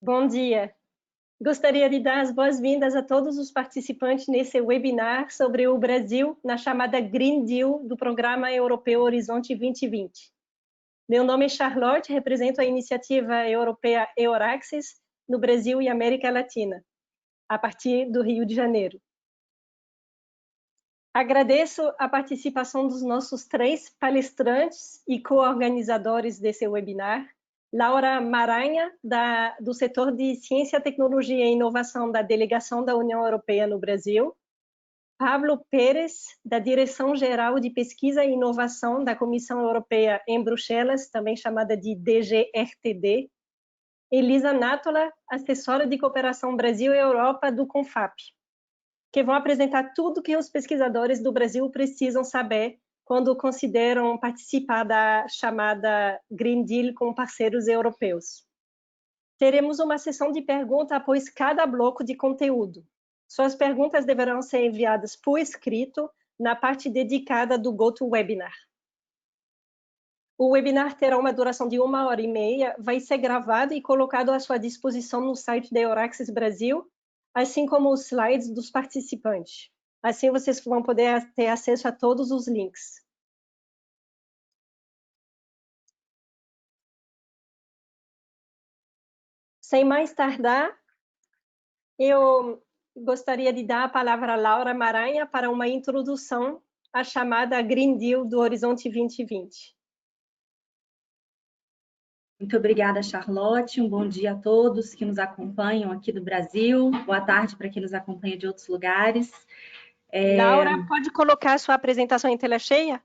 Bom dia. Gostaria de dar as boas-vindas a todos os participantes nesse webinar sobre o Brasil na chamada Green Deal do Programa Europeu Horizonte 2020. Meu nome é Charlotte, represento a iniciativa europeia EURAXES no Brasil e América Latina, a partir do Rio de Janeiro. Agradeço a participação dos nossos 3 palestrantes e co-organizadores desse webinar, Laura Maranha, do setor de Ciência, Tecnologia e Inovação da Delegação da União Europeia no Brasil, Pablo Pérez, da Direção-Geral de Pesquisa e Inovação da Comissão Europeia em Bruxelas, também chamada de DGRTD, Elisa Nátola, assessora de Cooperação Brasil e Europa do CONFAP, que vão apresentar tudo que os pesquisadores do Brasil precisam saber quando consideram participar da chamada Green Deal com parceiros europeus. Teremos uma sessão de perguntas após cada bloco de conteúdo. Suas perguntas deverão ser enviadas por escrito na parte dedicada do GoToWebinar. O webinar terá uma duração de 1h30, vai ser gravado e colocado à sua disposição no site da EURAXES Brasil, assim como os slides dos participantes. Assim vocês vão poder ter acesso a todos os links. Sem mais tardar, eu gostaria de dar a palavra a Laura Maranha para uma introdução à chamada Green Deal do Horizonte 2020. Muito obrigada, Charlotte. Um bom dia a todos que nos acompanham aqui do Brasil. Boa tarde para quem nos acompanha de outros lugares. Laura, pode colocar a sua apresentação em tela cheia?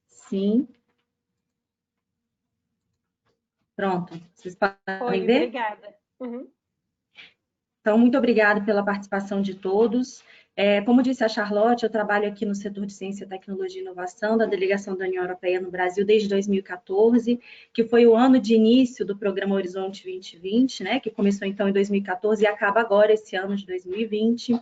Sim. Pronto. Vocês podem ver? Obrigada. Uhum. Então, muito obrigada pela participação de todos. Como disse a Charlotte, eu trabalho aqui no setor de Ciência, Tecnologia e Inovação da Delegação da União Europeia no Brasil desde 2014, que foi o ano de início do Programa Horizonte 2020, né, que começou então em 2014 e acaba agora esse ano de 2020.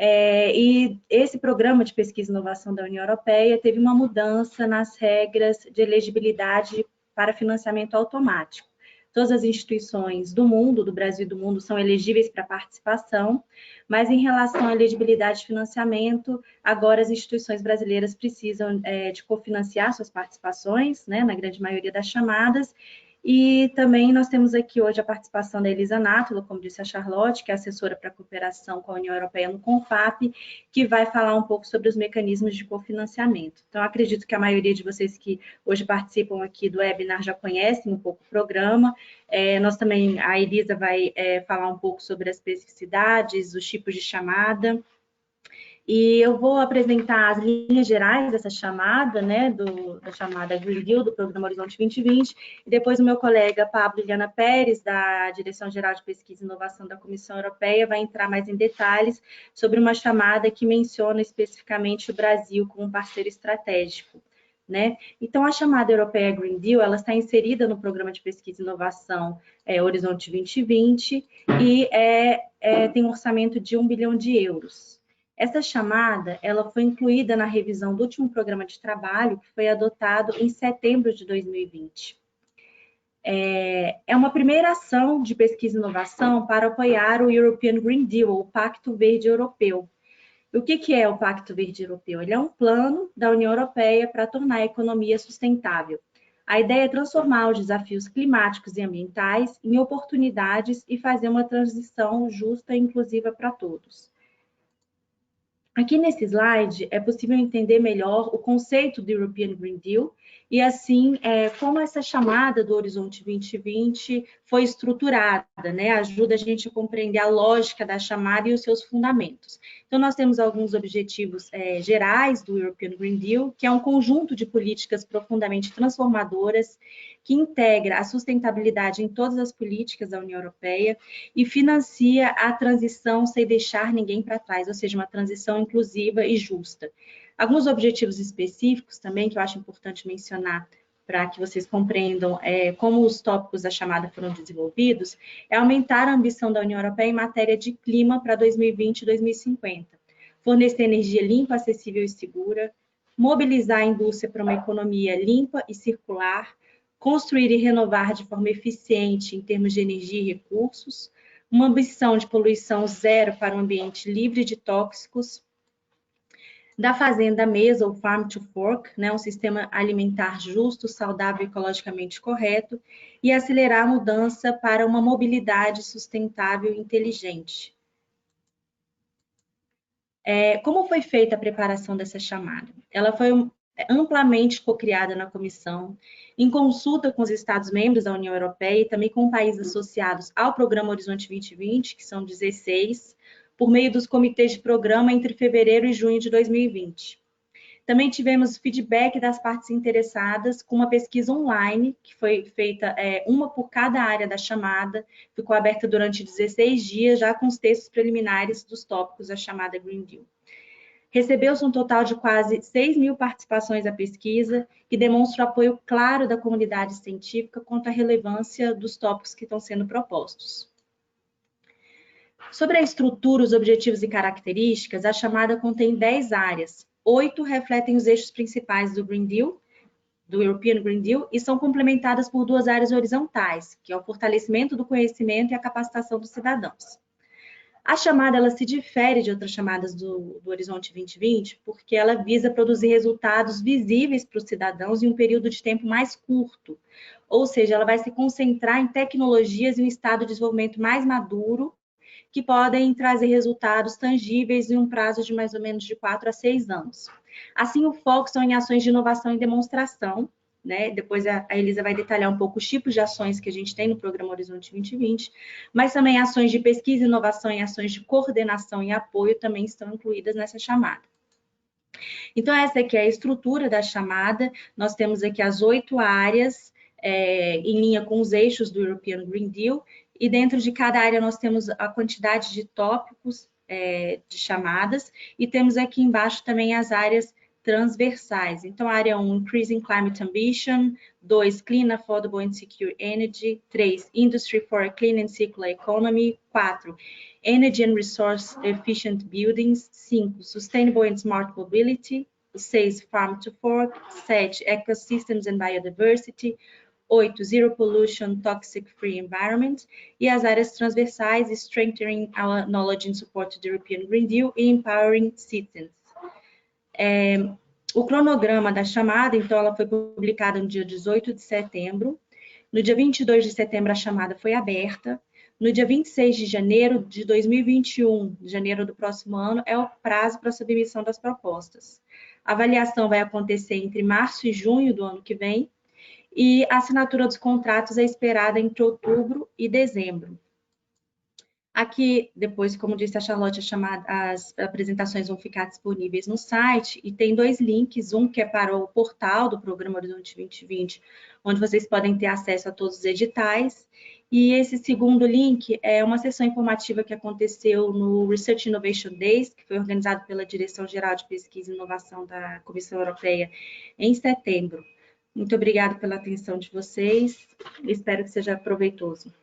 E esse programa de pesquisa e inovação da União Europeia teve uma mudança nas regras de elegibilidade para financiamento automático. Todas as instituições do mundo, do Brasil e do mundo, são elegíveis para participação, mas em relação à elegibilidade de financiamento, agora as instituições brasileiras precisam de cofinanciar suas participações, né, na grande maioria das chamadas. E também nós temos aqui hoje a participação da Elisa Nátola, como disse a Charlotte, que é assessora para a cooperação com a União Europeia no CONFAP, que vai falar um pouco sobre os mecanismos de cofinanciamento. Então, acredito que a maioria de vocês que hoje participam aqui do webinar já conhecem um pouco o programa. Nós também, a Elisa vai falar um pouco sobre as especificidades, os tipos de chamada. E eu vou apresentar as linhas gerais dessa chamada, né, da chamada Green Deal, do Programa Horizonte 2020, e depois o meu colega Pablo Iliana Pérez, da Direção-Geral de Pesquisa e Inovação da Comissão Europeia, vai entrar mais em detalhes sobre uma chamada que menciona especificamente o Brasil como um parceiro estratégico. Né? Então, a chamada Europeia Green Deal, ela está inserida no Programa de Pesquisa e Inovação Horizonte 2020 e tem um orçamento de 1 bilhão de euros. Essa chamada, ela foi incluída na revisão do último programa de trabalho, que foi adotado em setembro de 2020. É uma primeira ação de pesquisa e inovação para apoiar o European Green Deal, o Pacto Verde Europeu. O que é o Pacto Verde Europeu? Ele é um plano da União Europeia para tornar a economia sustentável. A ideia é transformar os desafios climáticos e ambientais em oportunidades e fazer uma transição justa e inclusiva para todos. Aqui nesse slide é possível entender melhor o conceito do European Green Deal e, assim, como essa chamada do Horizonte 2020 foi estruturada, né? Ajuda a gente a compreender a lógica da chamada e os seus fundamentos. Então, nós temos alguns objetivos gerais do European Green Deal, que é um conjunto de políticas profundamente transformadoras que integra a sustentabilidade em todas as políticas da União Europeia e financia a transição sem deixar ninguém para trás, ou seja, uma transição inclusiva e justa. Alguns objetivos específicos também que eu acho importante mencionar para que vocês compreendam como os tópicos da chamada foram desenvolvidos, é aumentar a ambição da União Europeia em matéria de clima para 2020 e 2050, fornecer energia limpa, acessível e segura, mobilizar a indústria para uma economia limpa e circular, construir e renovar de forma eficiente em termos de energia e recursos, uma ambição de poluição zero para um ambiente livre de tóxicos, da fazenda à mesa, ou farm to fork, né, um sistema alimentar justo, saudável e ecologicamente correto, e acelerar a mudança para uma mobilidade sustentável e inteligente. Como foi feita a preparação dessa chamada? Ela foi amplamente cocriada na comissão, em consulta com os Estados-membros da União Europeia e também com países associados ao Programa Horizonte 2020, que são 16, por meio dos comitês de programa entre fevereiro e junho de 2020. Também tivemos feedback das partes interessadas com uma pesquisa online, que foi feita uma por cada área da chamada, ficou aberta durante 16 dias, já com os textos preliminares dos tópicos da chamada Green Deal. Recebeu-se um total de quase 6.000 participações à pesquisa, que demonstra o apoio claro da comunidade científica quanto à relevância dos tópicos que estão sendo propostos. Sobre a estrutura, os objetivos e características, a chamada contém 10 áreas. 8 refletem os eixos principais do Green Deal, do European Green Deal, e são complementadas por 2 áreas horizontais, que é o fortalecimento do conhecimento e a capacitação dos cidadãos. A chamada ela se difere de outras chamadas do Horizonte 2020, porque ela visa produzir resultados visíveis para os cidadãos em um período de tempo mais curto, ou seja, ela vai se concentrar em tecnologias e um estado de desenvolvimento mais maduro, que podem trazer resultados tangíveis em um prazo de mais ou menos de 4 a 6 anos. Assim, o foco são em ações de inovação e demonstração, né? Depois a Elisa vai detalhar um pouco os tipos de ações que a gente tem no Programa Horizonte 2020, mas também ações de pesquisa e inovação e ações de coordenação e apoio também estão incluídas nessa chamada. Então, essa aqui é a estrutura da chamada. Nós temos aqui as 8 áreas em linha com os eixos do European Green Deal, e dentro de cada área nós temos a quantidade de tópicos de chamadas, e temos aqui embaixo também as áreas transversais. Então, a área 1, Increasing Climate Ambition, 2, Clean, Affordable and Secure Energy, 3, Industry for a Clean and Circular Economy, 4, Energy and Resource Efficient Buildings, 5, Sustainable and Smart Mobility, 6, Farm to Fork, 7, Ecosystems and Biodiversity, 8, Zero Pollution, Toxic Free Environment, e as áreas transversais, Strengthening Our Knowledge in Support to the European Green Deal e Empowering Citizens. O cronograma da chamada, então, ela foi publicada no dia 18 de setembro, no dia 22 de setembro a chamada foi aberta, no dia 26 de janeiro de 2021, janeiro do próximo ano, é o prazo para a submissão das propostas. A avaliação vai acontecer entre março e junho do ano que vem, e a assinatura dos contratos é esperada entre outubro e dezembro. Aqui, depois, como disse a Charlotte, as apresentações vão ficar disponíveis no site, e tem 2 links, um que é para o portal do Programa Horizonte 2020, onde vocês podem ter acesso a todos os editais, e esse segundo link é uma sessão informativa que aconteceu no Research Innovation Days, que foi organizado pela Direção-Geral de Pesquisa e Inovação da Comissão Europeia em setembro. Muito obrigada pela atenção de vocês, espero que seja proveitoso.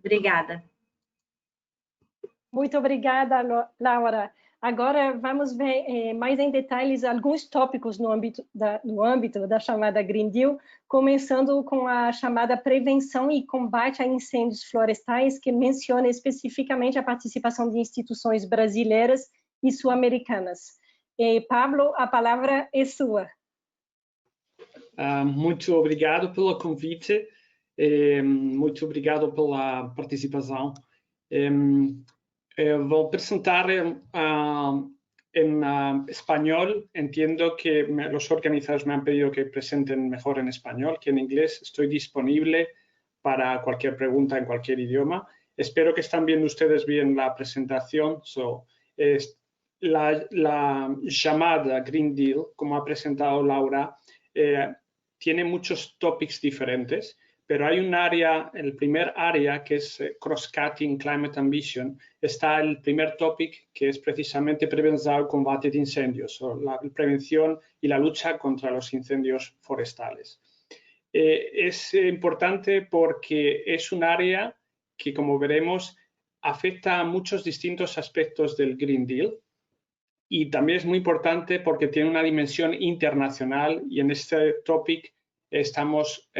Obrigada. Muito obrigada, Laura. Agora vamos ver mais em detalhes alguns tópicos no âmbito da chamada Green Deal, começando com a chamada Prevenção e Combate a Incêndios Florestais, que menciona especificamente a participação de instituições brasileiras e sul-americanas. Pablo, a palavra é sua. Muito obrigado pelo convite, muito obrigado pela participação. Voy a presentar en español. Entiendo que los organizadores me han pedido que presenten mejor en español que en inglés. Estoy disponible para cualquier pregunta en cualquier idioma. Espero que están viendo ustedes bien la presentación. La llamada Green Deal, como ha presentado Laura, tiene muchos topics diferentes, pero hay un área, el primer área, que es Cross-Cutting Climate Ambition. Está el primer topic, que es precisamente prevención y combate de incendios, o la prevención y la lucha contra los incendios forestales. Es importante porque es un área que, como veremos, afecta a muchos distintos aspectos del Green Deal, y también es muy importante porque tiene una dimensión internacional, y en este topic estamos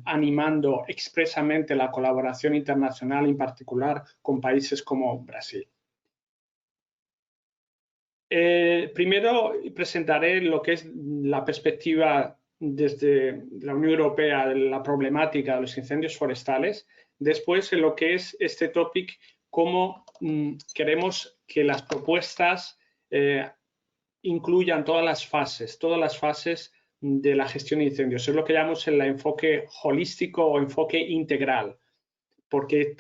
animando expresamente la colaboración internacional, en particular con países como Brasil. Primero presentaré lo que es la perspectiva desde la Unión Europea de la problemática de los incendios forestales. Después, en lo que es este topic, cómo queremos que las propuestas incluyan todas las fases de la gestión de incendios. Es lo que llamamos el enfoque holístico o enfoque integral, porque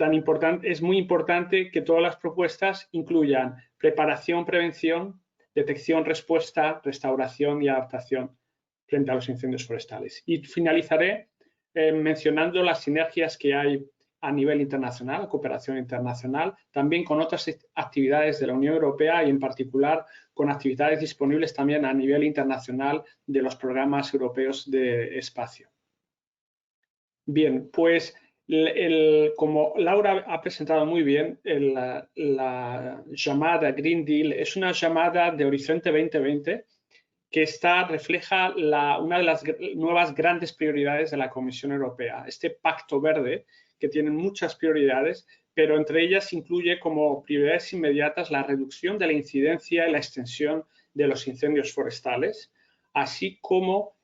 es muy importante que todas las propuestas incluyan preparación, prevención, detección, respuesta, restauración y adaptación frente a los incendios forestales. Y finalizaré mencionando las sinergias que hay a nivel internacional, cooperación internacional, también con otras actividades de la Unión Europea y en particular con actividades disponibles también a nivel internacional de los programas europeos de espacio. Bien, pues como Laura ha presentado muy bien, la llamada Green Deal es una llamada de Horizonte 2020 que refleja una de las nuevas grandes prioridades de la Comisión Europea, este Pacto Verde, que tiene muchas prioridades, pero entre ellas incluye como prioridades inmediatas la reducción de la incidencia y la extensión de los incendios forestales, así como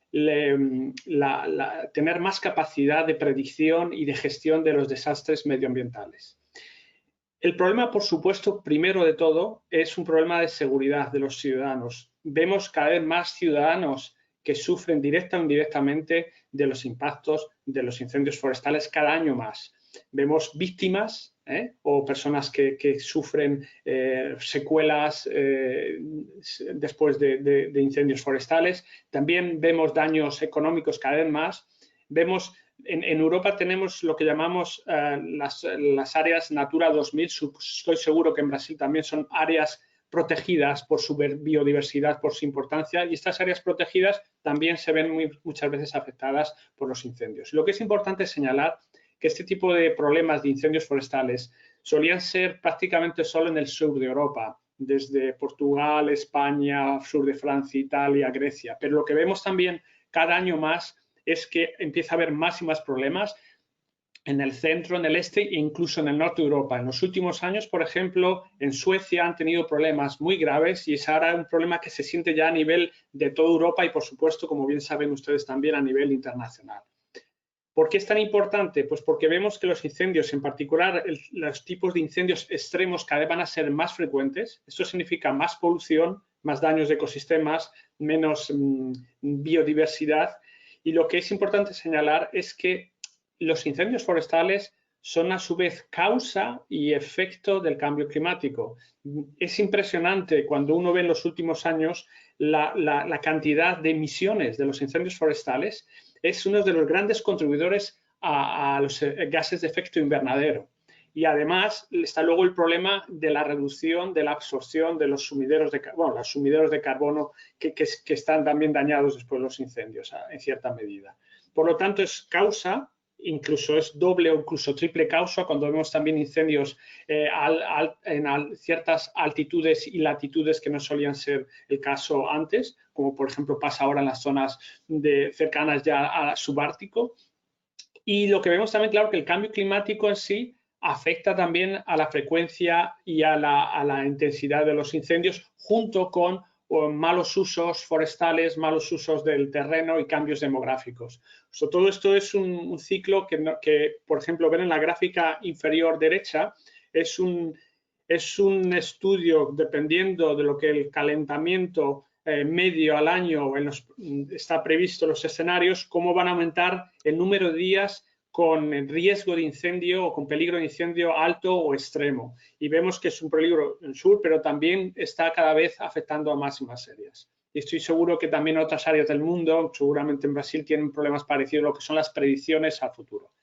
tener más capacidad de predicción y de gestión de los desastres medioambientales. El problema, por supuesto, primero de todo, es un problema de seguridad de los ciudadanos. Vemos cada vez más ciudadanos que sufren directa o indirectamente de los impactos de los incendios forestales cada año más. Vemos víctimas o personas que sufren secuelas después de incendios forestales. También vemos daños económicos cada vez más. Vemos en Europa tenemos lo que llamamos las áreas Natura 2000. Estoy seguro que en Brasil también son áreas protegidas por su biodiversidad, por su importancia, y estas áreas protegidas también se ven muchas veces afectadas por los incendios. Lo que es importante señalar que este tipo de problemas de incendios forestales solían ser prácticamente solo en el sur de Europa, desde Portugal, España, sur de Francia, Italia, Grecia, pero lo que vemos también cada año más es que empieza a haber más y más problemas en el centro, en el este e incluso en el norte de Europa. En los últimos años, por ejemplo, en Suecia han tenido problemas muy graves y es ahora un problema que se siente ya a nivel de toda Europa y, por supuesto, como bien saben ustedes también, a nivel internacional. ¿Por qué es tan importante? Pues porque vemos que los incendios, en particular los tipos de incendios extremos, cada vez van a ser más frecuentes. Esto significa más polución, más daños de ecosistemas, menos biodiversidad. Y lo que es importante señalar es que los incendios forestales son a su vez causa y efecto del cambio climático. Es impresionante cuando uno ve en los últimos años la cantidad de emisiones de los incendios forestales. Es uno de los grandes contribuidores a los gases de efecto invernadero. Y además está luego el problema de la reducción de la absorción de los sumideros de carbono que están también dañados después de los incendios en cierta medida. Por lo tanto, es causa, incluso es doble o incluso triple causa cuando vemos también incendios en ciertas altitudes y latitudes que no solían ser el caso antes, como por ejemplo pasa ahora en las zonas cercanas ya al subártico. Y lo que vemos también, claro, que el cambio climático en sí afecta también a la frecuencia y a la intensidad de los incendios, junto con malos usos forestales, malos usos del terreno y cambios demográficos. Todo esto es un ciclo que, por ejemplo, ven en la gráfica inferior derecha, es un estudio dependiendo de lo que el calentamiento medio al año está previsto en los escenarios, cómo van a aumentar el número de días con riesgo de incendio o con peligro de incendio alto o extremo. Y vemos que es un peligro en el sur, pero también está cada vez afectando a más y más áreas. Y estoy seguro que también otras áreas del mundo, seguramente en Brasil, tienen problemas parecidos a lo que son las predicciones al futuro.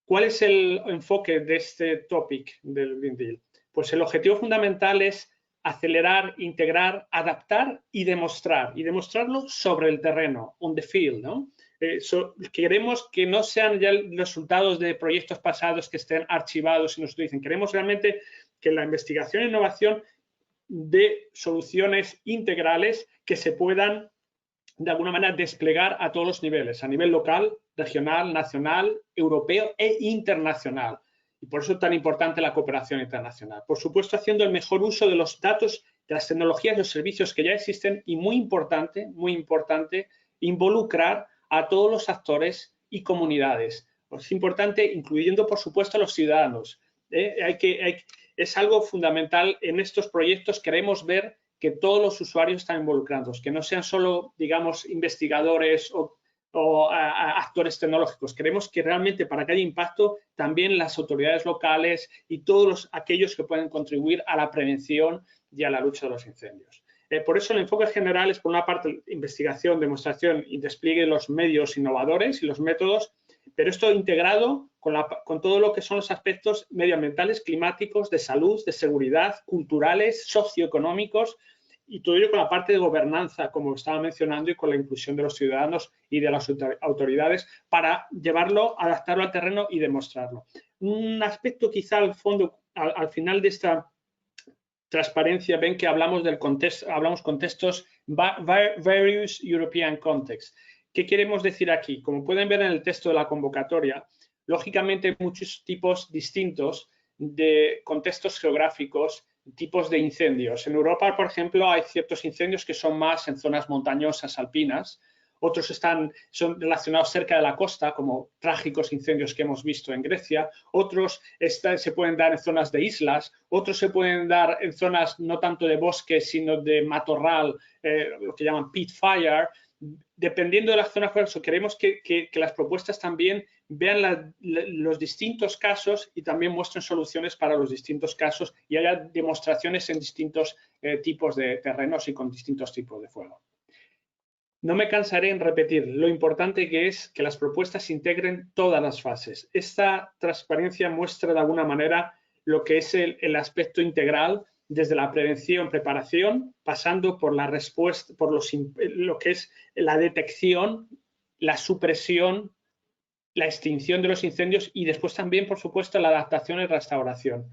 ¿Cuál es el enfoque de este topic del Green Deal? Pues el objetivo fundamental es acelerar, integrar, adaptar y demostrarlo sobre el terreno, on the field, ¿no? Queremos que no sean ya resultados de proyectos pasados que estén archivados y nos dicen. Queremos realmente que la investigación e innovación dé soluciones integrales que se puedan de alguna manera desplegar a todos los niveles, a nivel local, regional, nacional, europeo e internacional. Y por eso es tan importante la cooperación internacional. Por supuesto, haciendo el mejor uso de los datos, de las tecnologías y los servicios que ya existen y muy importante, involucrar a todos los actores y comunidades. Es importante, incluyendo, por supuesto, a los ciudadanos. Es algo fundamental en estos proyectos. Queremos ver que todos los usuarios están involucrados, que no sean solo, digamos, investigadores o actores tecnológicos. Queremos que realmente para que haya impacto también las autoridades locales y todos aquellos que pueden contribuir a la prevención y a la lucha de los incendios. Por eso el enfoque general es, por una parte, investigación, demostración y despliegue de los medios innovadores y los métodos, pero esto integrado con todo lo que son los aspectos medioambientales, climáticos, de salud, de seguridad, culturales, socioeconómicos, y todo ello con la parte de gobernanza, como estaba mencionando, y con la inclusión de los ciudadanos y de las autoridades para llevarlo, adaptarlo al terreno y demostrarlo. Un aspecto quizá al fondo, al final de esta transparencia, ven que hablamos del contexto, hablamos contextos, various European contexts. ¿Qué queremos decir aquí? Como pueden ver en el texto de la convocatoria, lógicamente hay muchos tipos distintos de contextos geográficos, tipos de incendios. En Europa, por ejemplo, hay ciertos incendios que son más en zonas montañosas, alpinas. Otros son relacionados cerca de la costa, como trágicos incendios que hemos visto en Grecia. Otros se pueden dar en zonas de islas. Otros se pueden dar en zonas no tanto de bosque, sino de matorral, lo que llaman pit fire. Dependiendo de la zona, queremos que las propuestas también vean los distintos casos y también muestren soluciones para los distintos casos y haya demostraciones en distintos tipos de terrenos y con distintos tipos de fuego. No me cansaré en repetir lo importante que es que las propuestas integren todas las fases. Esta transparencia muestra de alguna manera lo que es el aspecto integral, desde la prevención, preparación, pasando por la respuesta, por lo que es la detección, la supresión, la extinción de los incendios y después también, por supuesto, la adaptación y restauración.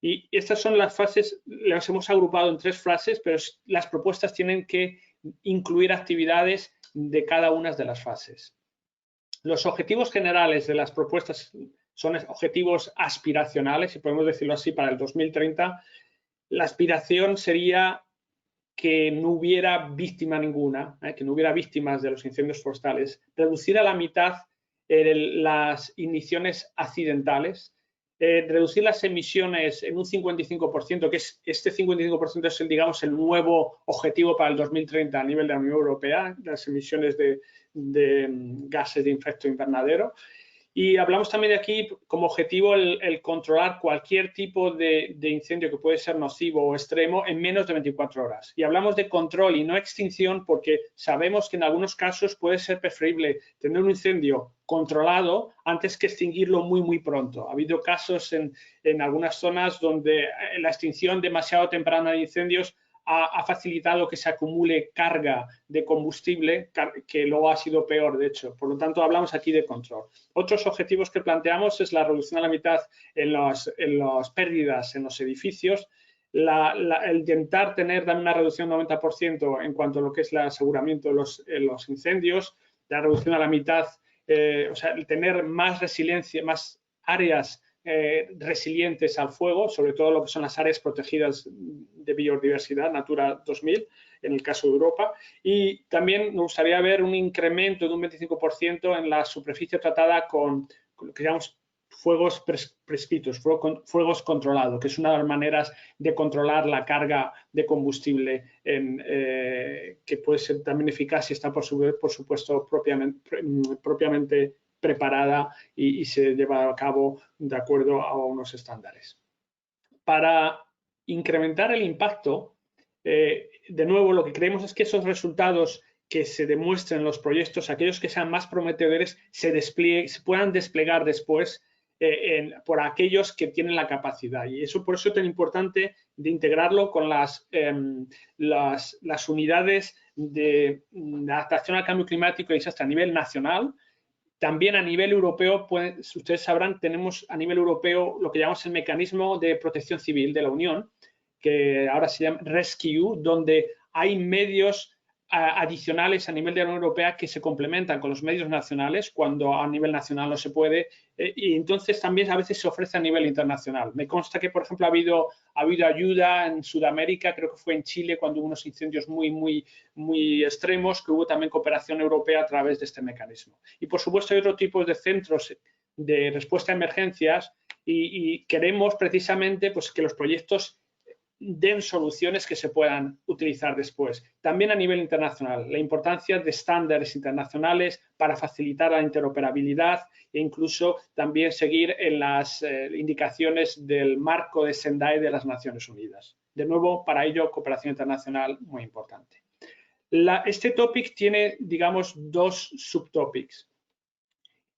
Y estas son las fases, las hemos agrupado en 3 fases, pero las propuestas tienen que incluir actividades de cada una de las fases. Los objetivos generales de las propuestas son objetivos aspiracionales, si podemos decirlo así, para el 2030. La aspiración sería que no hubiera víctima ninguna, que no hubiera víctimas de los incendios forestales, reducir a la mitad las emisiones accidentales, reducir las emisiones en un 55%, que este 55% es, digamos, el nuevo objetivo para el 2030 a nivel de la Unión Europea, las emisiones de gases de efecto invernadero. Y hablamos también de aquí como objetivo el controlar cualquier tipo de incendio que puede ser nocivo o extremo en menos de 24 horas. Y hablamos de control y no extinción porque sabemos que en algunos casos puede ser preferible tener un incendio controlado antes que extinguirlo muy pronto. Ha habido casos en algunas zonas donde la extinción demasiado temprana de incendios ha facilitado que se acumule carga de combustible, que luego ha sido peor, de hecho. Por lo tanto, hablamos aquí de control. Otros objetivos que planteamos es la reducción a la mitad en las pérdidas en los edificios, el intentar tener también una reducción del 90% en cuanto a lo que es el aseguramiento de los incendios, la reducción a la mitad, o sea, el tener más resiliencia, más áreas resilientes al fuego, sobre todo lo que son las áreas protegidas de biodiversidad, Natura 2000, en el caso de Europa. Y también nos gustaría ver un incremento de un 25% en la superficie tratada con lo que llamamos fuegos prescritos, fuegos controlados, que es una de las maneras de controlar la carga de combustible que puede ser también eficaz si está, por supuesto, propiamente preparada y se lleva a cabo de acuerdo a unos estándares. Para incrementar el impacto, de nuevo, lo que creemos es que esos resultados que se demuestren en los proyectos, aquellos que sean más prometedores, se puedan desplegar después por aquellos que tienen la capacidad. Y eso, por eso es tan importante de integrarlo con las unidades de adaptación al cambio climático y desastre a nivel nacional. También a nivel europeo, ustedes sabrán, tenemos a nivel europeo lo que llamamos el mecanismo de protección civil de la Unión, que ahora se llama RescEU, donde hay medios adicionales a nivel de la Unión Europea que se complementan con los medios nacionales cuando a nivel nacional no se puede, y entonces también a veces se ofrece a nivel internacional. Me consta que, por ejemplo, ha habido ayuda en Sudamérica, creo que fue en Chile cuando hubo unos incendios muy extremos, que hubo también cooperación europea a través de este mecanismo. Y, por supuesto, hay otro tipo de centros de respuesta a emergencias y queremos precisamente pues, que los proyectos den soluciones que se puedan utilizar después. También a nivel internacional, la importancia de estándares internacionales para facilitar la interoperabilidad e incluso también seguir en las indicaciones del marco de Sendai de las Naciones Unidas. De nuevo, para ello, cooperación internacional muy importante. Este topic tiene, digamos, dos subtopics.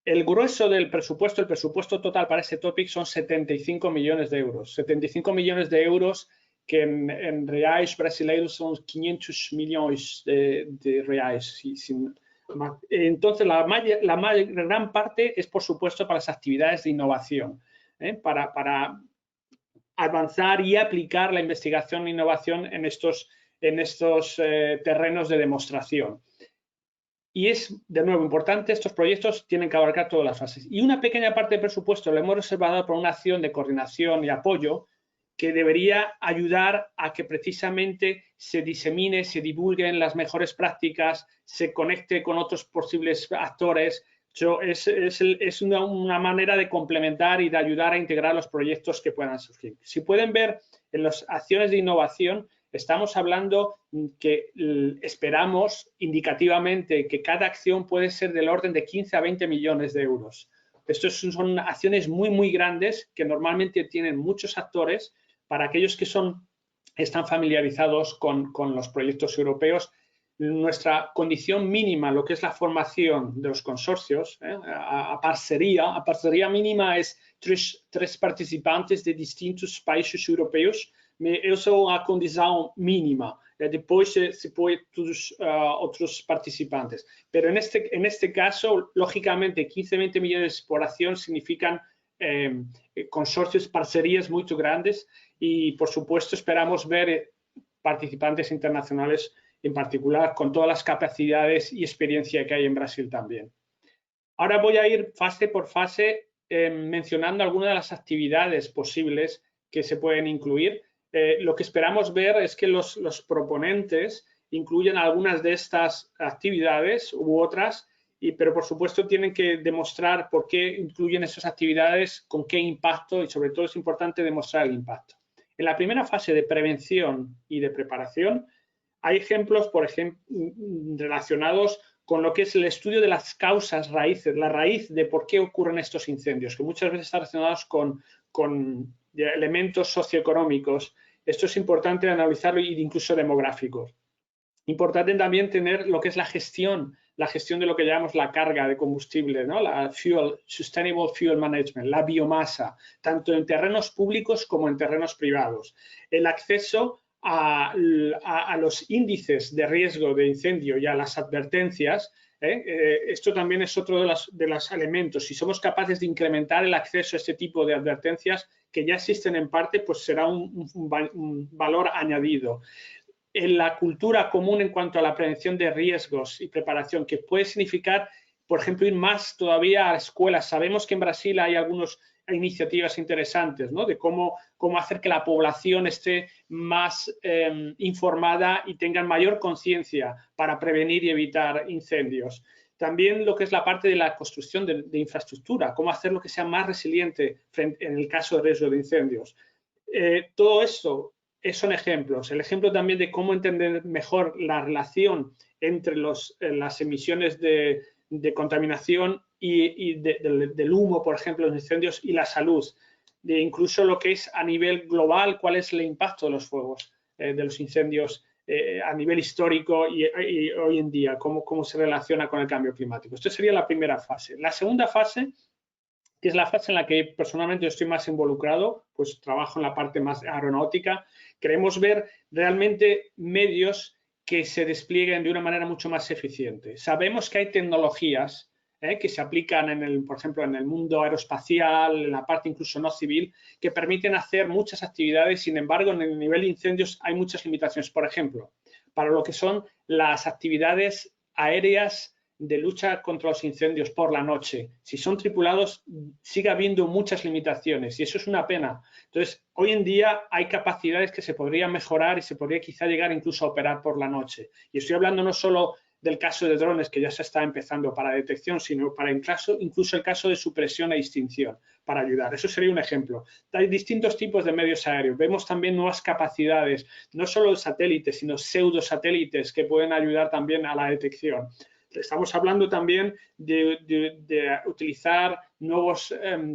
El grueso del presupuesto, el presupuesto total para este topic son 75 millones de euros. 75 millones de euros que en reais brasileiros son 500 millones de reais. Entonces, la gran parte es, por supuesto, para las actividades de innovación, para avanzar y aplicar la investigación e innovación en estos terrenos de demostración. Y es, de nuevo, importante, estos proyectos tienen que abarcar todas las fases. Y una pequeña parte del presupuesto lo hemos reservado por una acción de coordinación y apoyo que debería ayudar a que precisamente se disemine, se divulguen las mejores prácticas, se conecte con otros posibles actores. Es una manera de complementar y de ayudar a integrar los proyectos que puedan surgir. Si pueden ver en las acciones de innovación, estamos hablando que esperamos indicativamente que cada acción puede ser del orden de 15 a 20 millones de euros. Estas son acciones muy grandes que normalmente tienen muchos actores. Para aquellos que están familiarizados con los proyectos europeos, nuestra condición mínima, lo que es la formación de los consorcios, a parceria mínima es tres participantes de distintos países europeos, mas essa é a condição mínima. Depois se põe todos otros participantes. Pero en este caso, lógicamente, 15-20 millones por acción significan consorcios, parcerías muy grandes y, por supuesto, esperamos ver participantes internacionales en particular con todas las capacidades y experiencia que hay en Brasil también. Ahora voy a ir fase por fase mencionando algunas de las actividades posibles que se pueden incluir. Lo que esperamos ver es que los proponentes incluyan algunas de estas actividades u otras, pero por supuesto tienen que demostrar por qué incluyen esas actividades, con qué impacto y sobre todo es importante demostrar el impacto. En la primera fase de prevención y de preparación hay ejemplos, por ejemplo, relacionados con lo que es el estudio de las causas raíces, la raíz de por qué ocurren estos incendios, que muchas veces están relacionados con elementos socioeconómicos. Esto es importante analizarlo e incluso demográficos. Importante también tener lo que es la gestión de lo que llamamos la carga de combustible, ¿no? La Sustainable Fuel Management, la biomasa, tanto en terrenos públicos como en terrenos privados. El acceso a los índices de riesgo de incendio y a las advertencias. Esto también es otro de los elementos. Si somos capaces de incrementar el acceso a este tipo de advertencias que ya existen en parte, pues será un valor añadido. En la cultura común en cuanto a la prevención de riesgos y preparación, que puede significar, por ejemplo, ir más todavía a escuelas. Sabemos que en Brasil hay algunas iniciativas interesantes, ¿no? De cómo hacer que la población esté más informada y tengan mayor conciencia para prevenir y evitar incendios. También lo que es la parte de la construcción de infraestructura, cómo hacerlo que sea más resiliente en el caso de riesgo de incendios. Todo esto son ejemplos. El ejemplo también de cómo entender mejor la relación entre las emisiones de contaminación y del humo, por ejemplo, los incendios y la salud. Incluso lo que es a nivel global, cuál es el impacto de los fuegos, de los incendios a nivel histórico y hoy en día, cómo se relaciona con el cambio climático. Esto sería la primera fase. La segunda fase, que es la fase en la que personalmente estoy más involucrado, pues trabajo en la parte más aeronáutica. Queremos ver realmente medios que se desplieguen de una manera mucho más eficiente. Sabemos que hay tecnologías que se aplican, por ejemplo, en el mundo aeroespacial, en la parte incluso no civil, que permiten hacer muchas actividades. Sin embargo, en el nivel de incendios hay muchas limitaciones. Por ejemplo, para lo que son las actividades aéreas de lucha contra los incendios por la noche. Si son tripulados, sigue habiendo muchas limitaciones y eso es una pena. Entonces, hoy en día hay capacidades que se podrían mejorar y se podría quizá llegar incluso a operar por la noche. Y estoy hablando no solo del caso de drones, que ya se está empezando para detección, sino para incluso el caso de supresión e extinción, para ayudar. Eso sería un ejemplo. Hay distintos tipos de medios aéreos. Vemos también nuevas capacidades, no solo satélites, sino pseudosatélites que pueden ayudar también a la detección. Estamos hablando también de utilizar nuevos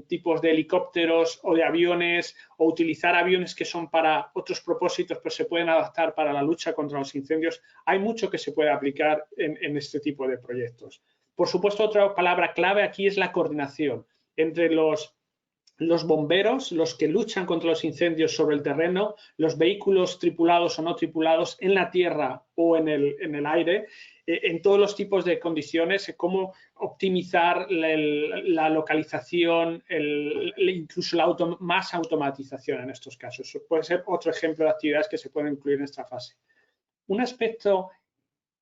tipos de helicópteros o de aviones, o utilizar aviones que son para otros propósitos, pero se pueden adaptar para la lucha contra los incendios. Hay mucho que se puede aplicar en este tipo de proyectos. Por supuesto, otra palabra clave aquí es la coordinación entre los bomberos, los que luchan contra los incendios sobre el terreno, los vehículos tripulados o no tripulados en la tierra o en el aire, en todos los tipos de condiciones, cómo optimizar la localización, incluso más automatización en estos casos. Puede ser otro ejemplo de actividades que se pueden incluir en esta fase. Un aspecto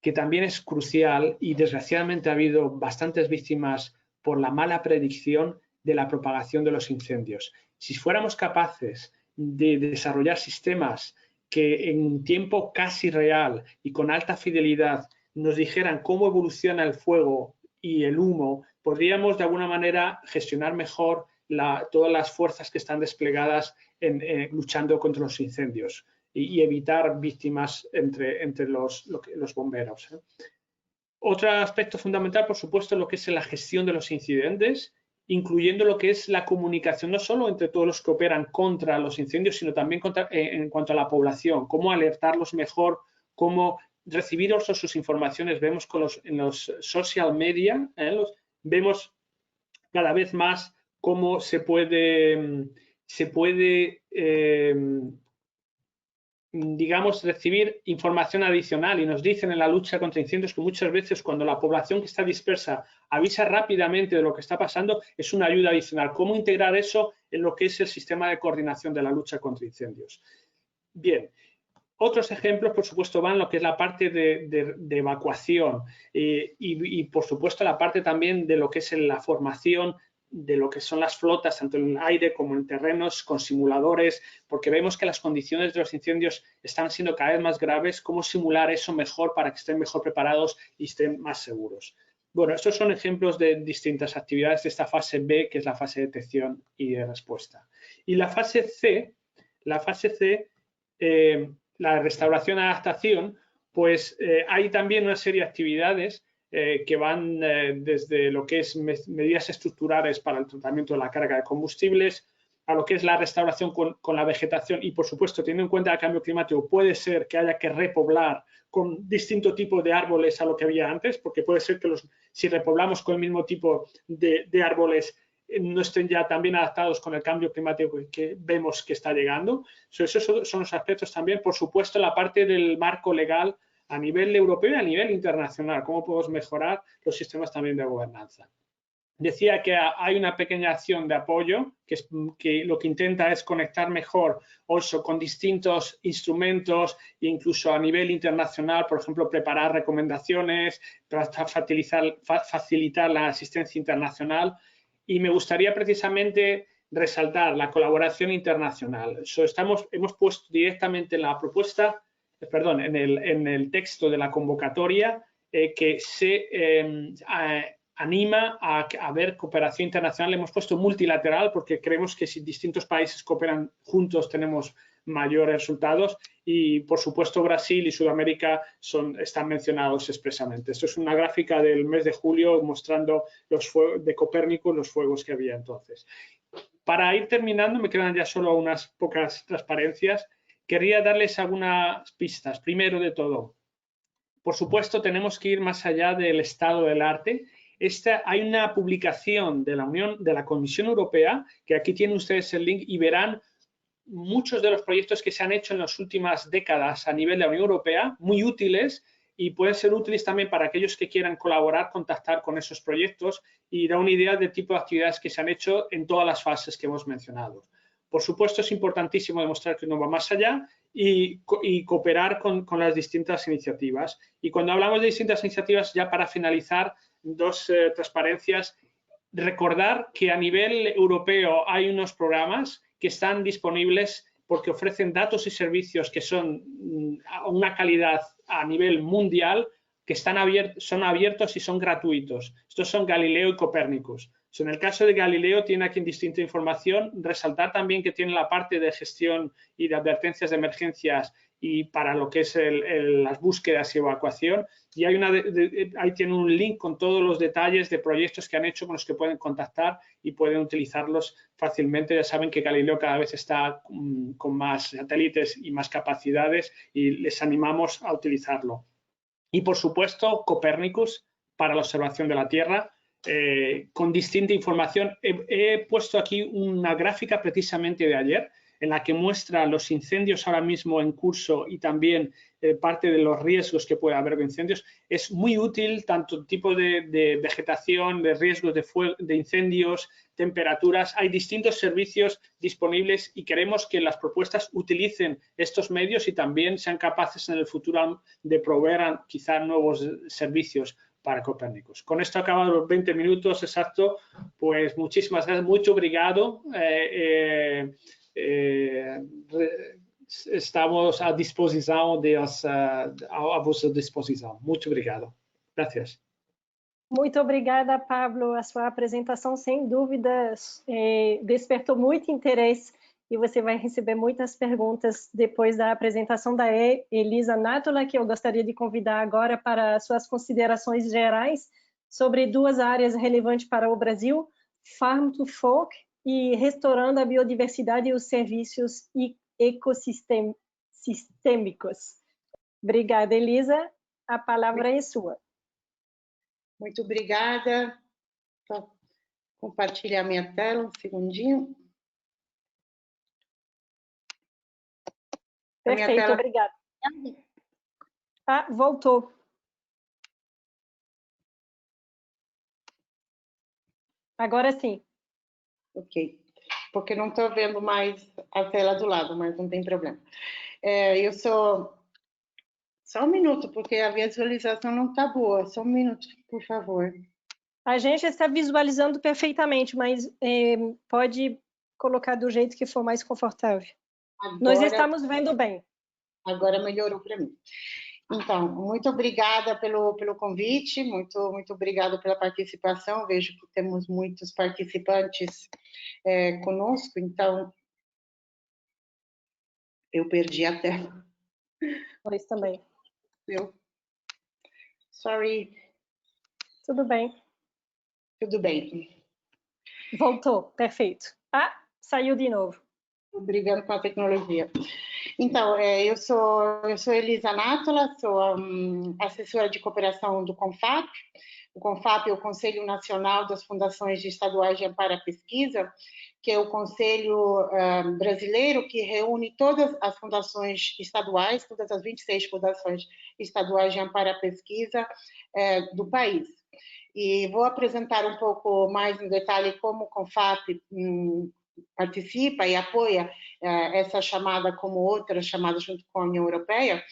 que también es crucial y desgraciadamente ha habido bastantes víctimas por la mala predicción de la propagación de los incendios. Si fuéramos capaces de desarrollar sistemas que en un tiempo casi real y con alta fidelidad nos dijeran cómo evoluciona el fuego y el humo, podríamos de alguna manera gestionar mejor todas las fuerzas que están desplegadas luchando contra los incendios y evitar víctimas entre los bomberos. Otro aspecto fundamental, por supuesto, es lo que es la gestión de los incidentes, incluyendo lo que es la comunicación, no solo entre todos los que operan contra los incendios, sino también en cuanto a la población, cómo alertarlos mejor, cómo recibir sus informaciones. Vemos en los social media, vemos cada vez más cómo se puede digamos, recibir información adicional, y nos dicen en la lucha contra incendios que muchas veces cuando la población que está dispersa avisa rápidamente de lo que está pasando, es una ayuda adicional. ¿Cómo integrar eso en lo que es el sistema de coordinación de la lucha contra incendios? Bien. Otros ejemplos, por supuesto, van lo que es la parte de evacuación y, por supuesto, la parte también de lo que es la formación de lo que son las flotas, tanto en el aire como en terrenos, con simuladores, porque vemos que las condiciones de los incendios están siendo cada vez más graves. ¿Cómo simular eso mejor para que estén mejor preparados y estén más seguros? Bueno, estos son ejemplos de distintas actividades de esta fase B, que es la fase de detección y de respuesta. Y la fase C, la restauración y adaptación, pues hay también una serie de actividades que van desde lo que es medidas estructurales para el tratamiento de la carga de combustibles, a lo que es la restauración con la vegetación y, por supuesto, teniendo en cuenta el cambio climático, puede ser que haya que repoblar con distinto tipo de árboles a lo que había antes, porque puede ser que si repoblamos con el mismo tipo de árboles no estén ya también adaptados con el cambio climático que vemos que está llegando. Esos son los aspectos también, por supuesto, la parte del marco legal a nivel europeo y a nivel internacional, cómo podemos mejorar los sistemas también de gobernanza. Decía que hay una pequeña acción de apoyo que lo que intenta es conectar mejor con distintos instrumentos, incluso a nivel internacional, por ejemplo, preparar recomendaciones para facilitar la asistencia internacional. Y me gustaría precisamente resaltar la colaboración internacional. Hemos puesto directamente en la propuesta, en el texto de la convocatoria que se anima a ver cooperación internacional. Hemos puesto multilateral porque creemos que si distintos países cooperan juntos tenemos mayores resultados y, por supuesto, Brasil y Sudamérica están mencionados expresamente. Esto es una gráfica del mes de julio mostrando los fuegos de Copérnico, los fuegos que había entonces. Para ir terminando, me quedan ya solo unas pocas transparencias. Quería darles algunas pistas. Primero de todo, por supuesto, tenemos que ir más allá del estado del arte. Hay una publicación de la Comisión Europea, que aquí tienen ustedes el link y verán muchos de los proyectos que se han hecho en las últimas décadas a nivel de la Unión Europea, muy útiles y pueden ser útiles también para aquellos que quieran colaborar, contactar con esos proyectos y da una idea del tipo de actividades que se han hecho en todas las fases que hemos mencionado. Por supuesto, es importantísimo demostrar que uno va más allá y cooperar con las distintas iniciativas. Y cuando hablamos de distintas iniciativas, ya para finalizar, dos transparencias. Recordar que a nivel europeo hay unos programas que están disponibles porque ofrecen datos y servicios que son a una calidad a nivel mundial, que son abiertos y son gratuitos. Estos son Galileo y Copérnicus. En el caso de Galileo tiene aquí distinta información. Resaltar también que tiene la parte de gestión y de advertencias de emergencias y para lo que es las búsquedas y evacuación. Y ahí tiene un link con todos los detalles de proyectos que han hecho con los que pueden contactar y pueden utilizarlos fácilmente. Ya saben que Galileo cada vez está con más satélites y más capacidades y les animamos a utilizarlo. Y, por supuesto, Copérnicus para la observación de la Tierra, con distinta información. He puesto aquí una gráfica precisamente de ayer en la que muestra los incendios ahora mismo en curso y también parte de los riesgos que puede haber de incendios. Es muy útil tanto tipo de vegetación, de riesgos de incendios, temperaturas. Hay distintos servicios disponibles y queremos que las propuestas utilicen estos medios y también sean capaces en el futuro de proveer quizá nuevos servicios para Copérnicus. Con esto acabamos los 20 minutos exacto. Pues muchísimas gracias, mucho obrigado. Estamos à disposição a vossa disposição. Muito obrigado. Graças. Muito obrigada, Pablo. A sua apresentação, sem dúvidas, despertou muito interesse e você vai receber muitas perguntas depois da apresentação da Elisa Nátola, que eu gostaria de convidar agora para suas considerações gerais sobre duas áreas relevantes para o Brasil, Farm to Fork e restaurando a biodiversidade e os serviços ecossistêmicos. Obrigada, Elisa. A palavra é sua. Muito obrigada. Vou compartilhar minha tela um segundinho. Perfeito, obrigada. Ah, voltou. Agora sim. Ok, porque não estou vendo mais a tela do lado, mas não tem problema. Eu sou... Só um minuto, porque a visualização não está boa. Só um minuto, por favor. A gente está visualizando perfeitamente, mas pode colocar do jeito que for mais confortável. Agora, nós estamos vendo bem. Agora melhorou para mim. Então, muito obrigada pelo convite, muito obrigada pela participação. Vejo que temos muitos participantes conosco, então eu perdi a tela. Nós também. Sorry. Tudo bem. Tudo bem. Voltou, perfeito. Ah, saiu de novo. Obrigada com a tecnologia. Então, eu sou Elisa Nátola, sou assessora de cooperação do CONFAP. O CONFAP é o Conselho Nacional das Fundações Estaduais de Amparo à Pesquisa, que é o conselho brasileiro que reúne todas as fundações estaduais, todas as 26 fundações estaduais de amparo à pesquisa do país. E vou apresentar um pouco mais em detalhe como o CONFAP participa e apoia essa chamada como outras chamadas junto com a União Europeia,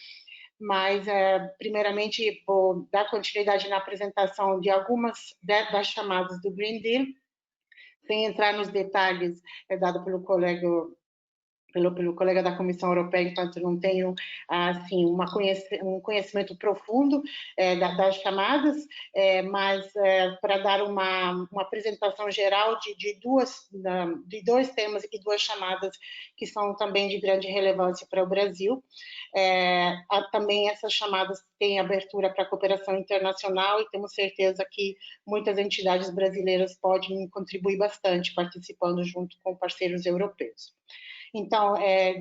mas primeiramente vou dar continuidade na apresentação de algumas das chamadas do Green Deal, sem entrar nos detalhes dado pelo colega da Comissão Europeia, enquanto não tenho assim um conhecimento profundo das chamadas, mas para dar uma apresentação geral de dois temas e duas chamadas que são também de grande relevância para o Brasil. Também essas chamadas têm abertura para a cooperação internacional e temos certeza que muitas entidades brasileiras podem contribuir bastante participando junto com parceiros europeus. Então,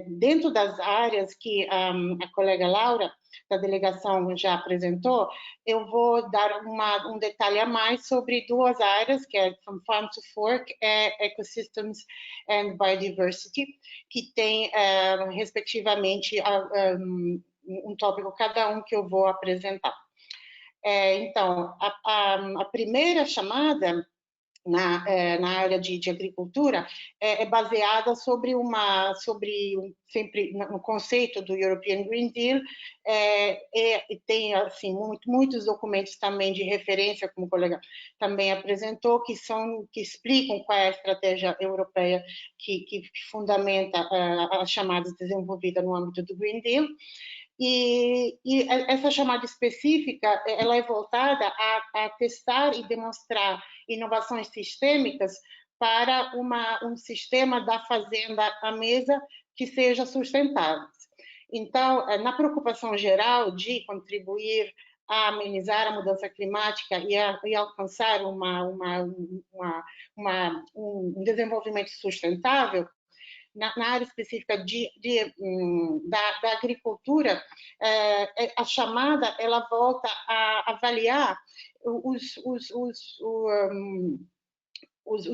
dentro das áreas que a colega Laura, da delegação, já apresentou, eu vou dar um detalhe a mais sobre duas áreas, que é From Farm to Fork, Ecosystems and Biodiversity, que tem, respectivamente, um tópico cada um que eu vou apresentar. Então, a primeira chamada na área de agricultura é baseada sempre no conceito do European Green Deal, e tem assim muitos documentos também de referência, como o colega também apresentou, que explicam qual é a estratégia europeia que fundamenta as chamadas desenvolvidas no âmbito do Green Deal. E essa chamada específica, ela é voltada a testar e demonstrar inovações sistêmicas para um sistema da fazenda à mesa que seja sustentável. Então, na preocupação geral de contribuir a amenizar a mudança climática e alcançar um desenvolvimento sustentável, na área específica da agricultura, a chamada ela volta a avaliar os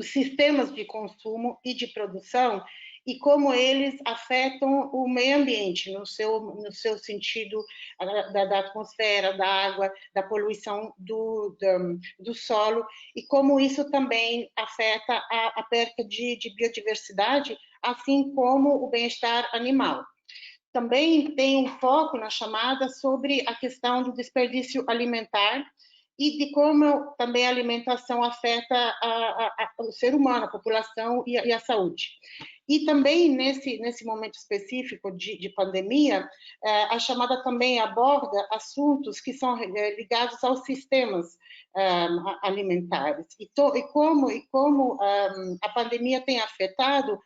sistemas de consumo e de produção e como eles afetam o meio ambiente no seu sentido da atmosfera, da água, da poluição do solo, e como isso também afeta a perda de biodiversidade, assim como o bem-estar animal. Também tem um foco na chamada sobre a questão do desperdício alimentar e de como também a alimentação afeta o ser humano, a população e a saúde. E também, nesse momento específico de pandemia, a chamada também aborda assuntos que são ligados aos sistemas alimentares e como a pandemia tem afetado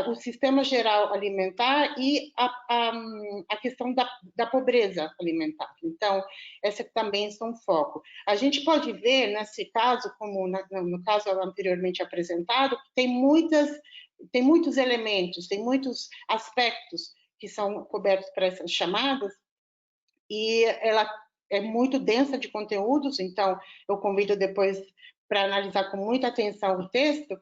o sistema geral alimentar e a questão da pobreza alimentar. Então, esse também é um foco. A gente pode ver, nesse caso, como no caso anteriormente apresentado, que tem muitos elementos, tem muitos aspectos que são cobertos por essas chamadas, e ela é muito densa de conteúdos, então eu convido depois para analisar com muita atenção o texto,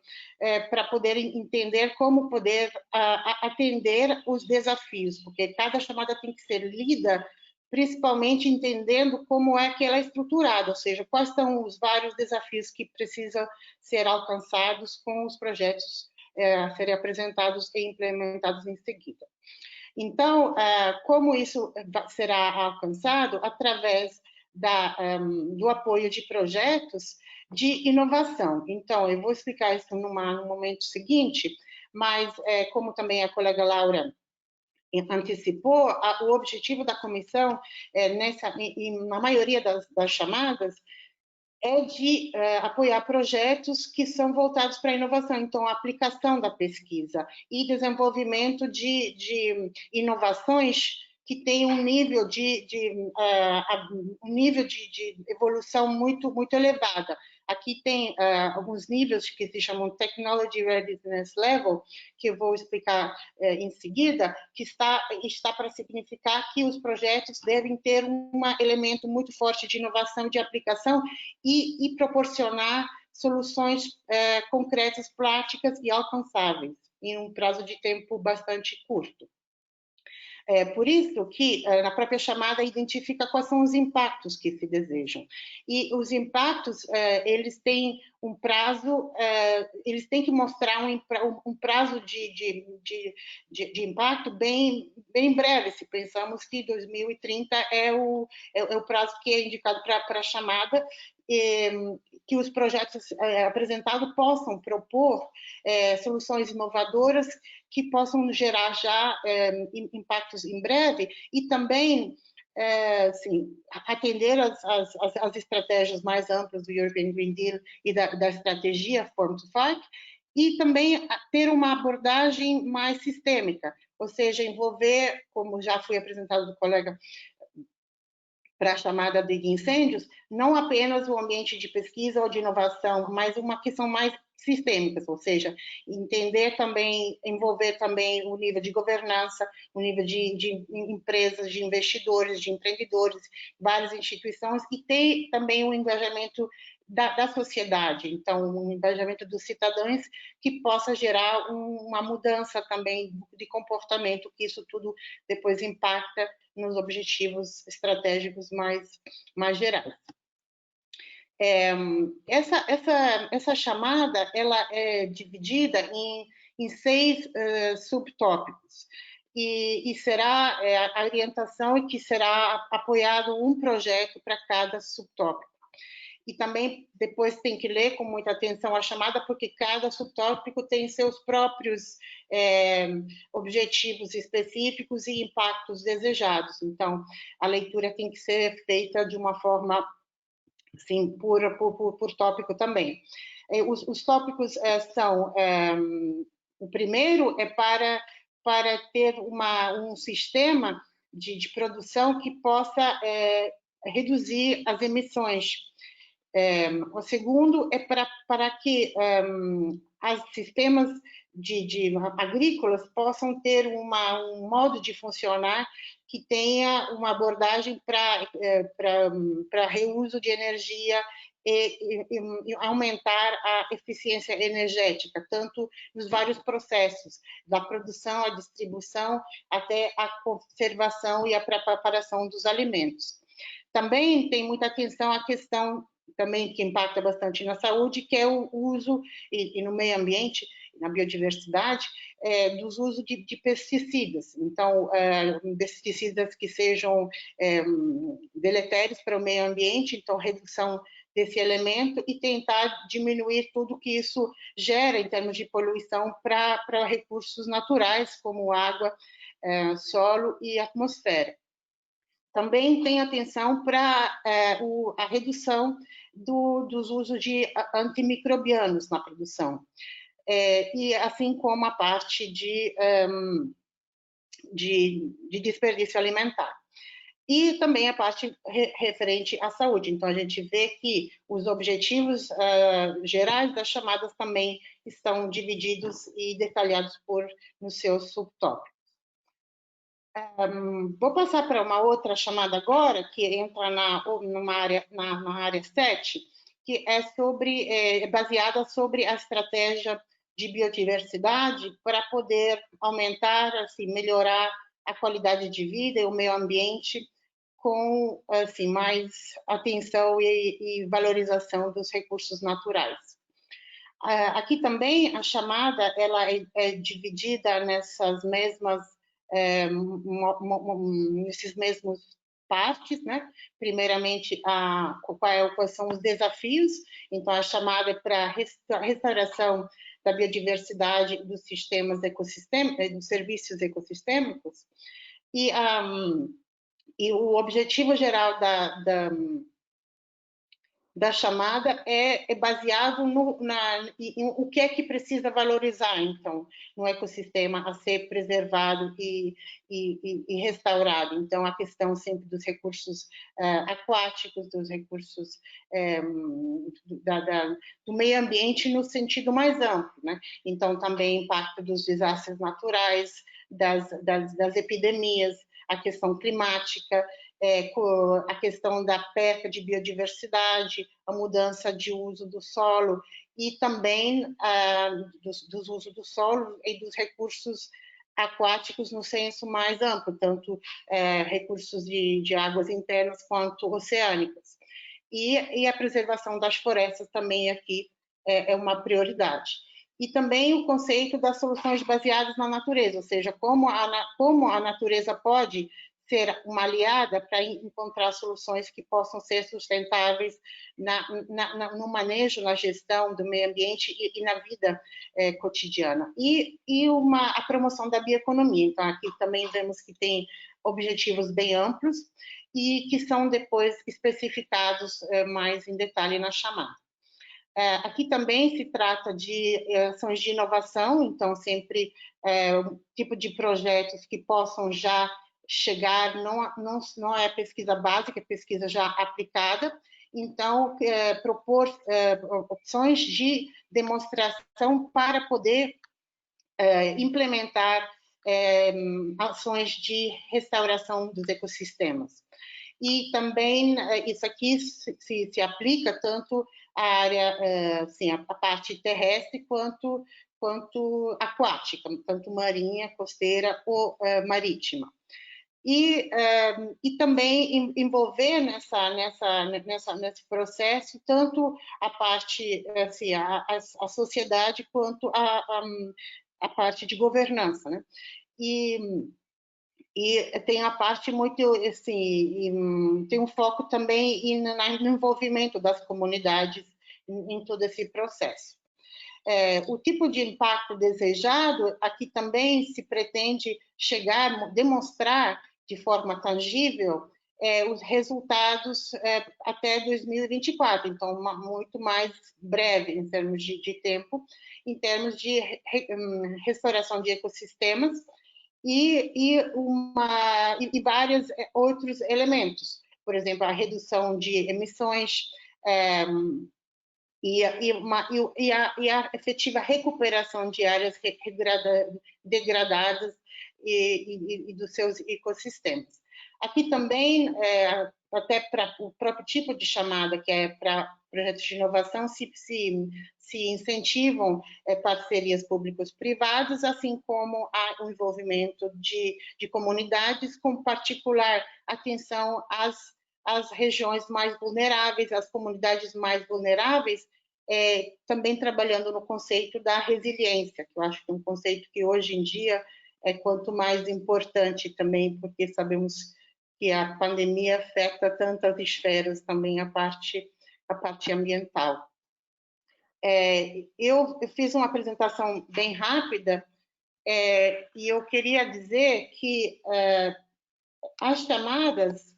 para poder entender como poder atender os desafios, porque cada chamada tem que ser lida principalmente entendendo como é que ela é estruturada, ou seja, quais são os vários desafios que precisam ser alcançados com os projetos a serem apresentados e implementados em seguida. Então, como isso será alcançado? Através do apoio de projetos de inovação. Então, eu vou explicar isso no momento seguinte, mas como também a colega Laura antecipou, o objetivo da comissão, na maioria das chamadas, é de apoiar projetos que são voltados para a inovação, então a aplicação da pesquisa e desenvolvimento de inovações que tem um nível de evolução muito elevada. Aqui tem alguns níveis que se chamam Technology Readiness Level, que eu vou explicar em seguida, que está para significar que os projetos devem ter um elemento muito forte de inovação, de aplicação e proporcionar soluções concretas, práticas e alcançáveis, em um prazo de tempo bastante curto. Por isso que, na própria chamada, identifica quais são os impactos que se desejam. E os impactos, eles têm um prazo, eles têm que mostrar um prazo de impacto bem breve, se pensamos que 2030 é o prazo que é indicado para a chamada, que os projetos apresentados possam propor soluções inovadoras que possam gerar já impactos em breve e também atender as estratégias mais amplas do European Green Deal e da estratégia Farm to Fork, e também ter uma abordagem mais sistêmica, ou seja, envolver, como já foi apresentado do colega para a chamada de incêndios, não apenas o ambiente de pesquisa ou de inovação, mas uma questão mais sistêmica, ou seja, entender também, envolver também o nível de governança, o nível de empresas, de investidores, de empreendedores, várias instituições, e ter também o engajamento da sociedade, então um engajamento dos cidadãos que possa gerar uma mudança também de comportamento, que isso tudo depois impacta nos objetivos estratégicos mais gerais. Essa chamada ela é dividida em 6 subtópicos. E será a orientação é que será apoiado um projeto para cada subtópico. E também depois tem que ler com muita atenção a chamada, porque cada subtópico tem seus próprios objetivos específicos e impactos desejados. Então, a leitura tem que ser feita de uma forma, assim, por tópico também. Os tópicos são... o primeiro é para ter um sistema de produção que possa reduzir as emissões. O segundo é para que os sistemas agrícolas possam ter um modo de funcionar que tenha uma abordagem para reuso de energia e aumentar a eficiência energética, tanto nos vários processos, da produção, à distribuição, até a conservação e a preparação dos alimentos. Também tem muita atenção à questão também que impacta bastante na saúde, que é o uso, e no meio ambiente, na biodiversidade, dos usos de pesticidas. Então, pesticidas que sejam deletérios para o meio ambiente, então redução desse elemento e tentar diminuir tudo que isso gera em termos de poluição para recursos naturais, como água, solo e atmosfera. Também tem atenção para a redução dos usos de antimicrobianos na produção, e assim como a parte de desperdício alimentar. E também a parte referente à saúde. Então, a gente vê que os objetivos gerais das chamadas também estão divididos e detalhados nos seus subtópicos. Vou passar para uma outra chamada agora, que entra na área 7, que é baseada sobre a estratégia de biodiversidade para poder aumentar, assim, melhorar a qualidade de vida e o meio ambiente com, assim, mais atenção e valorização dos recursos naturais. Aqui também a chamada ela é dividida nessas mesmas nesses mesmos partes, né? Primeiramente, quais são os desafios. Então, a chamada é para a restauração da biodiversidade dos sistemas ecossistêmicos, dos serviços ecossistêmicos. E o objetivo geral da chamada é baseado em o que é que precisa valorizar, então, no ecossistema a ser preservado e restaurado. Então, a questão sempre dos recursos aquáticos, dos recursos do meio ambiente no sentido mais amplo, né? Então, também impacto dos desastres naturais, das epidemias, a questão climática, a questão da perda de biodiversidade, a mudança de uso do solo e também dos usos do solo e dos recursos aquáticos no senso mais amplo, tanto recursos de águas internas quanto oceânicas. E a preservação das florestas também aqui é uma prioridade. E também o conceito das soluções baseadas na natureza, ou seja, como a natureza pode ser uma aliada para encontrar soluções que possam ser sustentáveis no manejo, na gestão do meio ambiente e na vida cotidiana. E a promoção da bioeconomia. Então, aqui também vemos que tem objetivos bem amplos e que são depois especificados mais em detalhe na chamada. Aqui também se trata de ações de inovação, então sempre um tipo de projetos que possam já chegar, não é pesquisa básica, é pesquisa já aplicada, então propor opções de demonstração para poder implementar ações de restauração dos ecossistemas. E também isso aqui se aplica tanto à área, assim, a parte terrestre quanto aquática, tanto marinha, costeira ou marítima. e também envolver nesse processo tanto a parte, assim, a sociedade quanto a parte de governança, né? E tem a parte muito, assim, tem um foco também no envolvimento das comunidades em todo esse processo. O tipo de impacto desejado, aqui também se pretende demonstrar de forma tangível os resultados até 2024, então muito mais breve em termos de tempo, em termos de restauração de ecossistemas, e vários outros elementos, por exemplo, a redução de emissões e a efetiva recuperação de áreas degradadas e dos seus ecossistemas. Aqui também, até para o próprio tipo de chamada, que é para projetos de inovação, se incentivam parcerias públicos-privadas, assim como o envolvimento de comunidades, com particular atenção às regiões mais vulneráveis, às comunidades mais vulneráveis, também trabalhando no conceito da resiliência, que eu acho que é um conceito que hoje em dia é quanto mais importante também, porque sabemos que a pandemia afeta tantas esferas, também a parte ambiental. Eu fiz uma apresentação bem rápida e eu queria dizer que as chamadas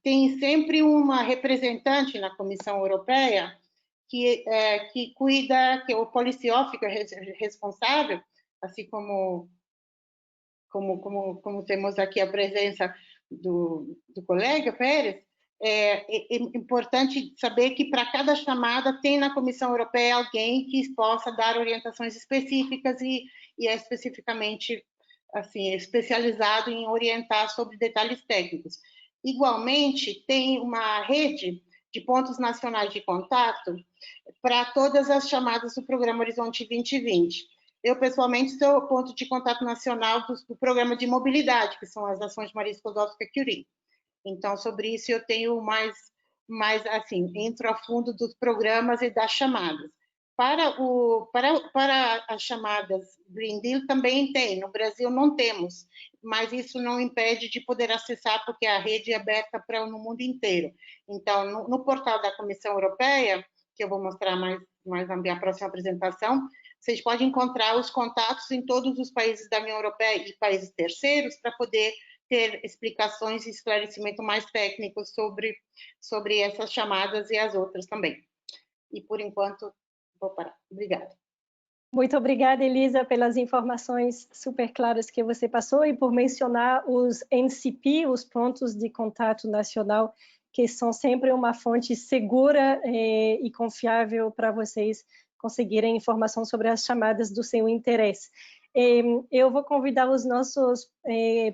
têm sempre uma representante na Comissão Europeia que cuida, que é o policy officer responsável, assim como temos aqui a presença do colega Pérez. É importante saber que para cada chamada tem na Comissão Europeia alguém que possa dar orientações específicas e é especificamente assim especializado em orientar sobre detalhes técnicos. Igualmente, tem uma rede de pontos nacionais de contato para todas as chamadas do Programa Horizonte 2020. Eu, pessoalmente, sou o ponto de contato nacional do Programa de Mobilidade, que são as ações Maria Skłodowska-Curie. Então, sobre isso, eu tenho mais assim, entro a fundo dos programas e das chamadas. Para as chamadas Green Deal também tem, no Brasil não temos, mas isso não impede de poder acessar, porque a rede é aberta no mundo inteiro. Então, no portal da Comissão Europeia, que eu vou mostrar mais na minha próxima apresentação, vocês podem encontrar os contatos em todos os países da União Europeia e países terceiros para poder ter explicações e esclarecimento mais técnicos sobre essas chamadas e as outras também. E, por enquanto, vou parar. Obrigada. Muito obrigada, Elisa, pelas informações super claras que você passou e por mencionar os NCP, os pontos de contato nacional, que são sempre uma fonte segura e confiável para vocês conseguirem informação sobre as chamadas do seu interesse. Eu vou convidar os nossos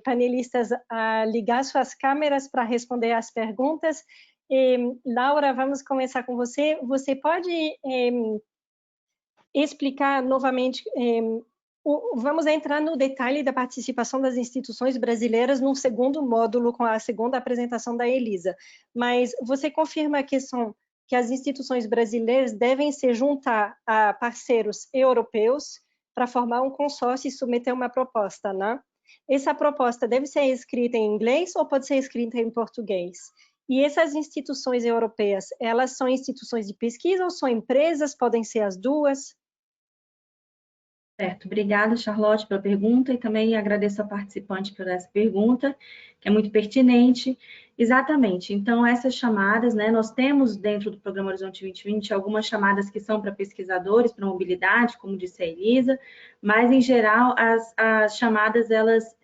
panelistas a ligar suas câmeras para responder às perguntas. Laura, vamos começar com você. Você pode explicar novamente, vamos entrar no detalhe da participação das instituições brasileiras no segundo módulo, com a segunda apresentação da Elisa, mas você confirma que as instituições brasileiras devem se juntar a parceiros europeus para formar um consórcio e submeter uma proposta, né? Essa proposta deve ser escrita em inglês ou pode ser escrita em português? E essas instituições europeias, elas são instituições de pesquisa ou são empresas? Podem ser as duas? Certo, obrigada, Charlotte, pela pergunta, e também agradeço a participante por essa pergunta, que é muito pertinente. Exatamente, então essas chamadas, né, nós temos dentro do Programa Horizonte 2020 algumas chamadas que são para pesquisadores, para mobilidade, como disse a Elisa, mas em geral as chamadas elas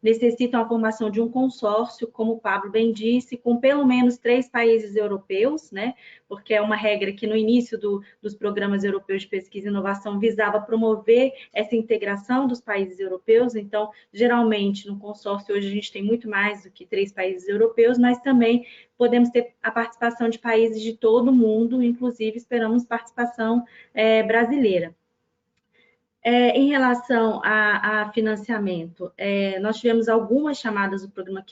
necessitam a formação de um consórcio, como o Pablo bem disse, com pelo menos 3 países europeus, né, porque é uma regra que no início dos programas europeus de pesquisa e inovação visava promover essa integração dos países europeus. Então, geralmente, no consórcio hoje a gente tem muito mais do que 3 países europeus, mas também podemos ter a participação de países de todo o mundo, inclusive esperamos participação brasileira. Em relação a financiamento, nós tivemos algumas chamadas do programa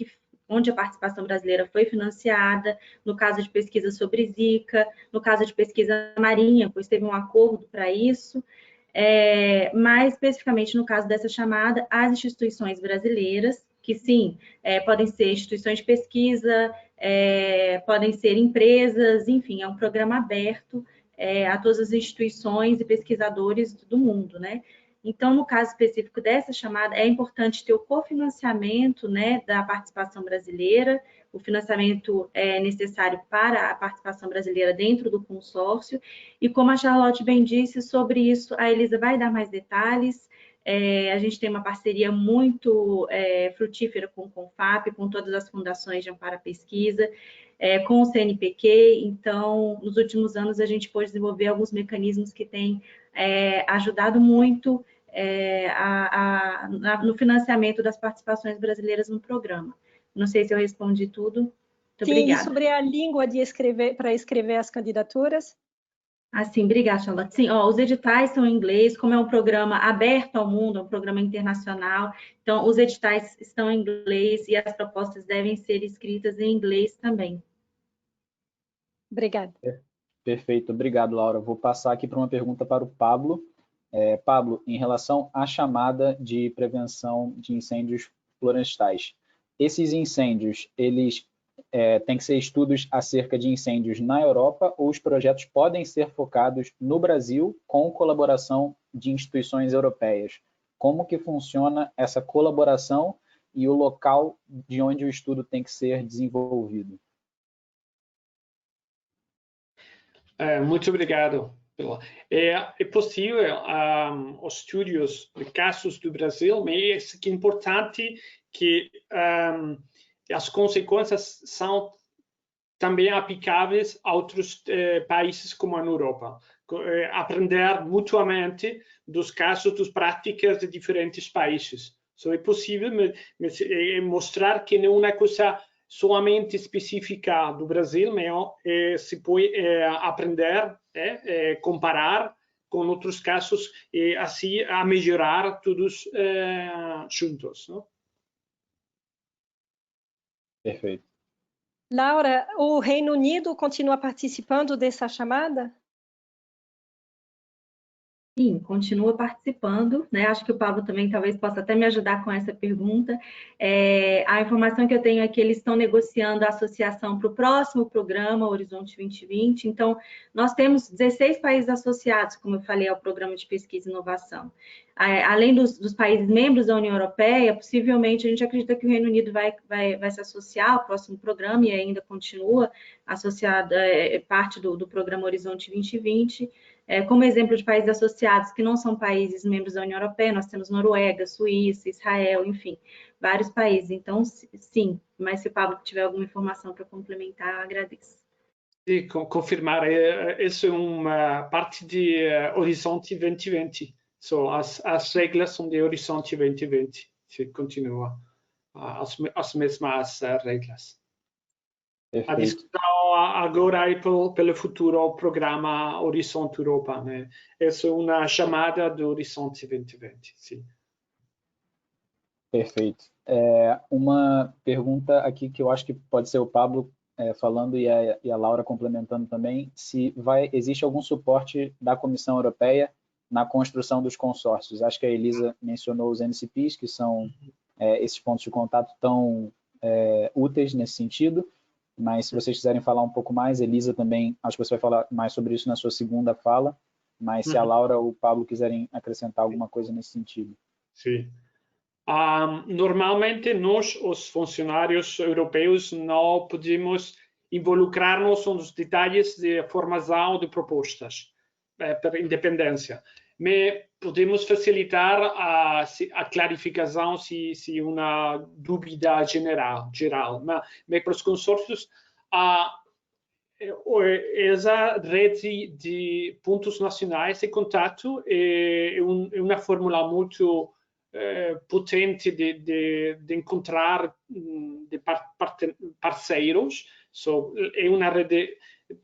onde a participação brasileira foi financiada, no caso de pesquisa sobre Zika, no caso de pesquisa marinha, pois teve um acordo para isso, mais especificamente no caso dessa chamada, as instituições brasileiras, que sim, podem ser instituições de pesquisa, podem ser empresas, enfim, é um programa aberto a todas as instituições e pesquisadores do mundo, né? Então, no caso específico dessa chamada, é importante ter o cofinanciamento, né, da participação brasileira, o financiamento é necessário para a participação brasileira dentro do consórcio, e como a Charlotte bem disse, sobre isso a Elisa vai dar mais detalhes. A gente tem uma parceria muito frutífera com o CONFAP, com todas as fundações de amparo à pesquisa, com o CNPq, então, nos últimos anos a gente pôde desenvolver alguns mecanismos que têm ajudado muito no financiamento das participações brasileiras no programa. Não sei se eu respondi tudo. Muito obrigada. E sobre a língua para escrever as candidaturas? Sim, obrigada, Charlotte. Sim, os editais são em inglês, como é um programa aberto ao mundo, é um programa internacional, então os editais estão em inglês e as propostas devem ser escritas em inglês também. Obrigada. Perfeito, obrigado, Laura. Vou passar aqui para uma pergunta para o Pablo. Pablo, em relação à chamada de prevenção de incêndios florestais, esses incêndios, eles têm que ser estudos acerca de incêndios na Europa ou os projetos podem ser focados no Brasil com colaboração de instituições europeias? Como que funciona essa colaboração e o local de onde o estudo tem que ser desenvolvido? Muito obrigado. É possível os estudos de casos do Brasil, mas é importante que as consequências são também aplicáveis a outros países como a Europa. Aprender mutuamente dos casos, das práticas de diferentes países. É possível mostrar que não é uma coisa somente específica do Brasil, mas se pode aprender, comparar com outros casos e assim a melhorar todos juntos. Não? Perfeito. Laura, o Reino Unido continua participando dessa chamada? Sim, continua participando, né? Acho que o Pablo também talvez possa até me ajudar com essa pergunta. A informação que eu tenho é que eles estão negociando a associação para o próximo programa, Horizonte 2020. Então, nós temos 16 países associados, como eu falei, ao programa de pesquisa e inovação. Além dos países membros da União Europeia, possivelmente a gente acredita que o Reino Unido vai se associar ao próximo programa e ainda continua associado, parte do programa Horizonte 2020. Como exemplo de países associados que não são países membros da União Europeia, nós temos Noruega, Suíça, Israel, enfim, vários países. Então, sim, mas se o Pablo tiver alguma informação para complementar, eu agradeço. E confirmar, isso é uma parte de Horizonte 2020. As regras são de Horizonte 2020. Se continua as mesmas regras. Perfeito. A discussão agora é pelo futuro programa Horizonte Europa, né? Essa é uma chamada do Horizonte 2020, sim. Perfeito. Uma pergunta aqui que eu acho que pode ser o Pablo falando e a Laura complementando também, se existe algum suporte da Comissão Europeia na construção dos consórcios. Acho que a Elisa mencionou os NCPs, que são esses pontos de contato tão úteis nesse sentido, mas se vocês quiserem falar um pouco mais, Elisa também, acho que você vai falar mais sobre isso na sua segunda fala, mas se a Laura ou o Pablo quiserem acrescentar alguma coisa nesse sentido. Sim. Normalmente nós, os funcionários europeus, não podemos involucrar-nos nos detalhes de formação de propostas para independência, mas podemos facilitar a clarificação se uma dúvida geral. Mas para os consórcios, essa rede de pontos nacionais de contato é uma fórmula muito potente de encontrar parceiros. É uma rede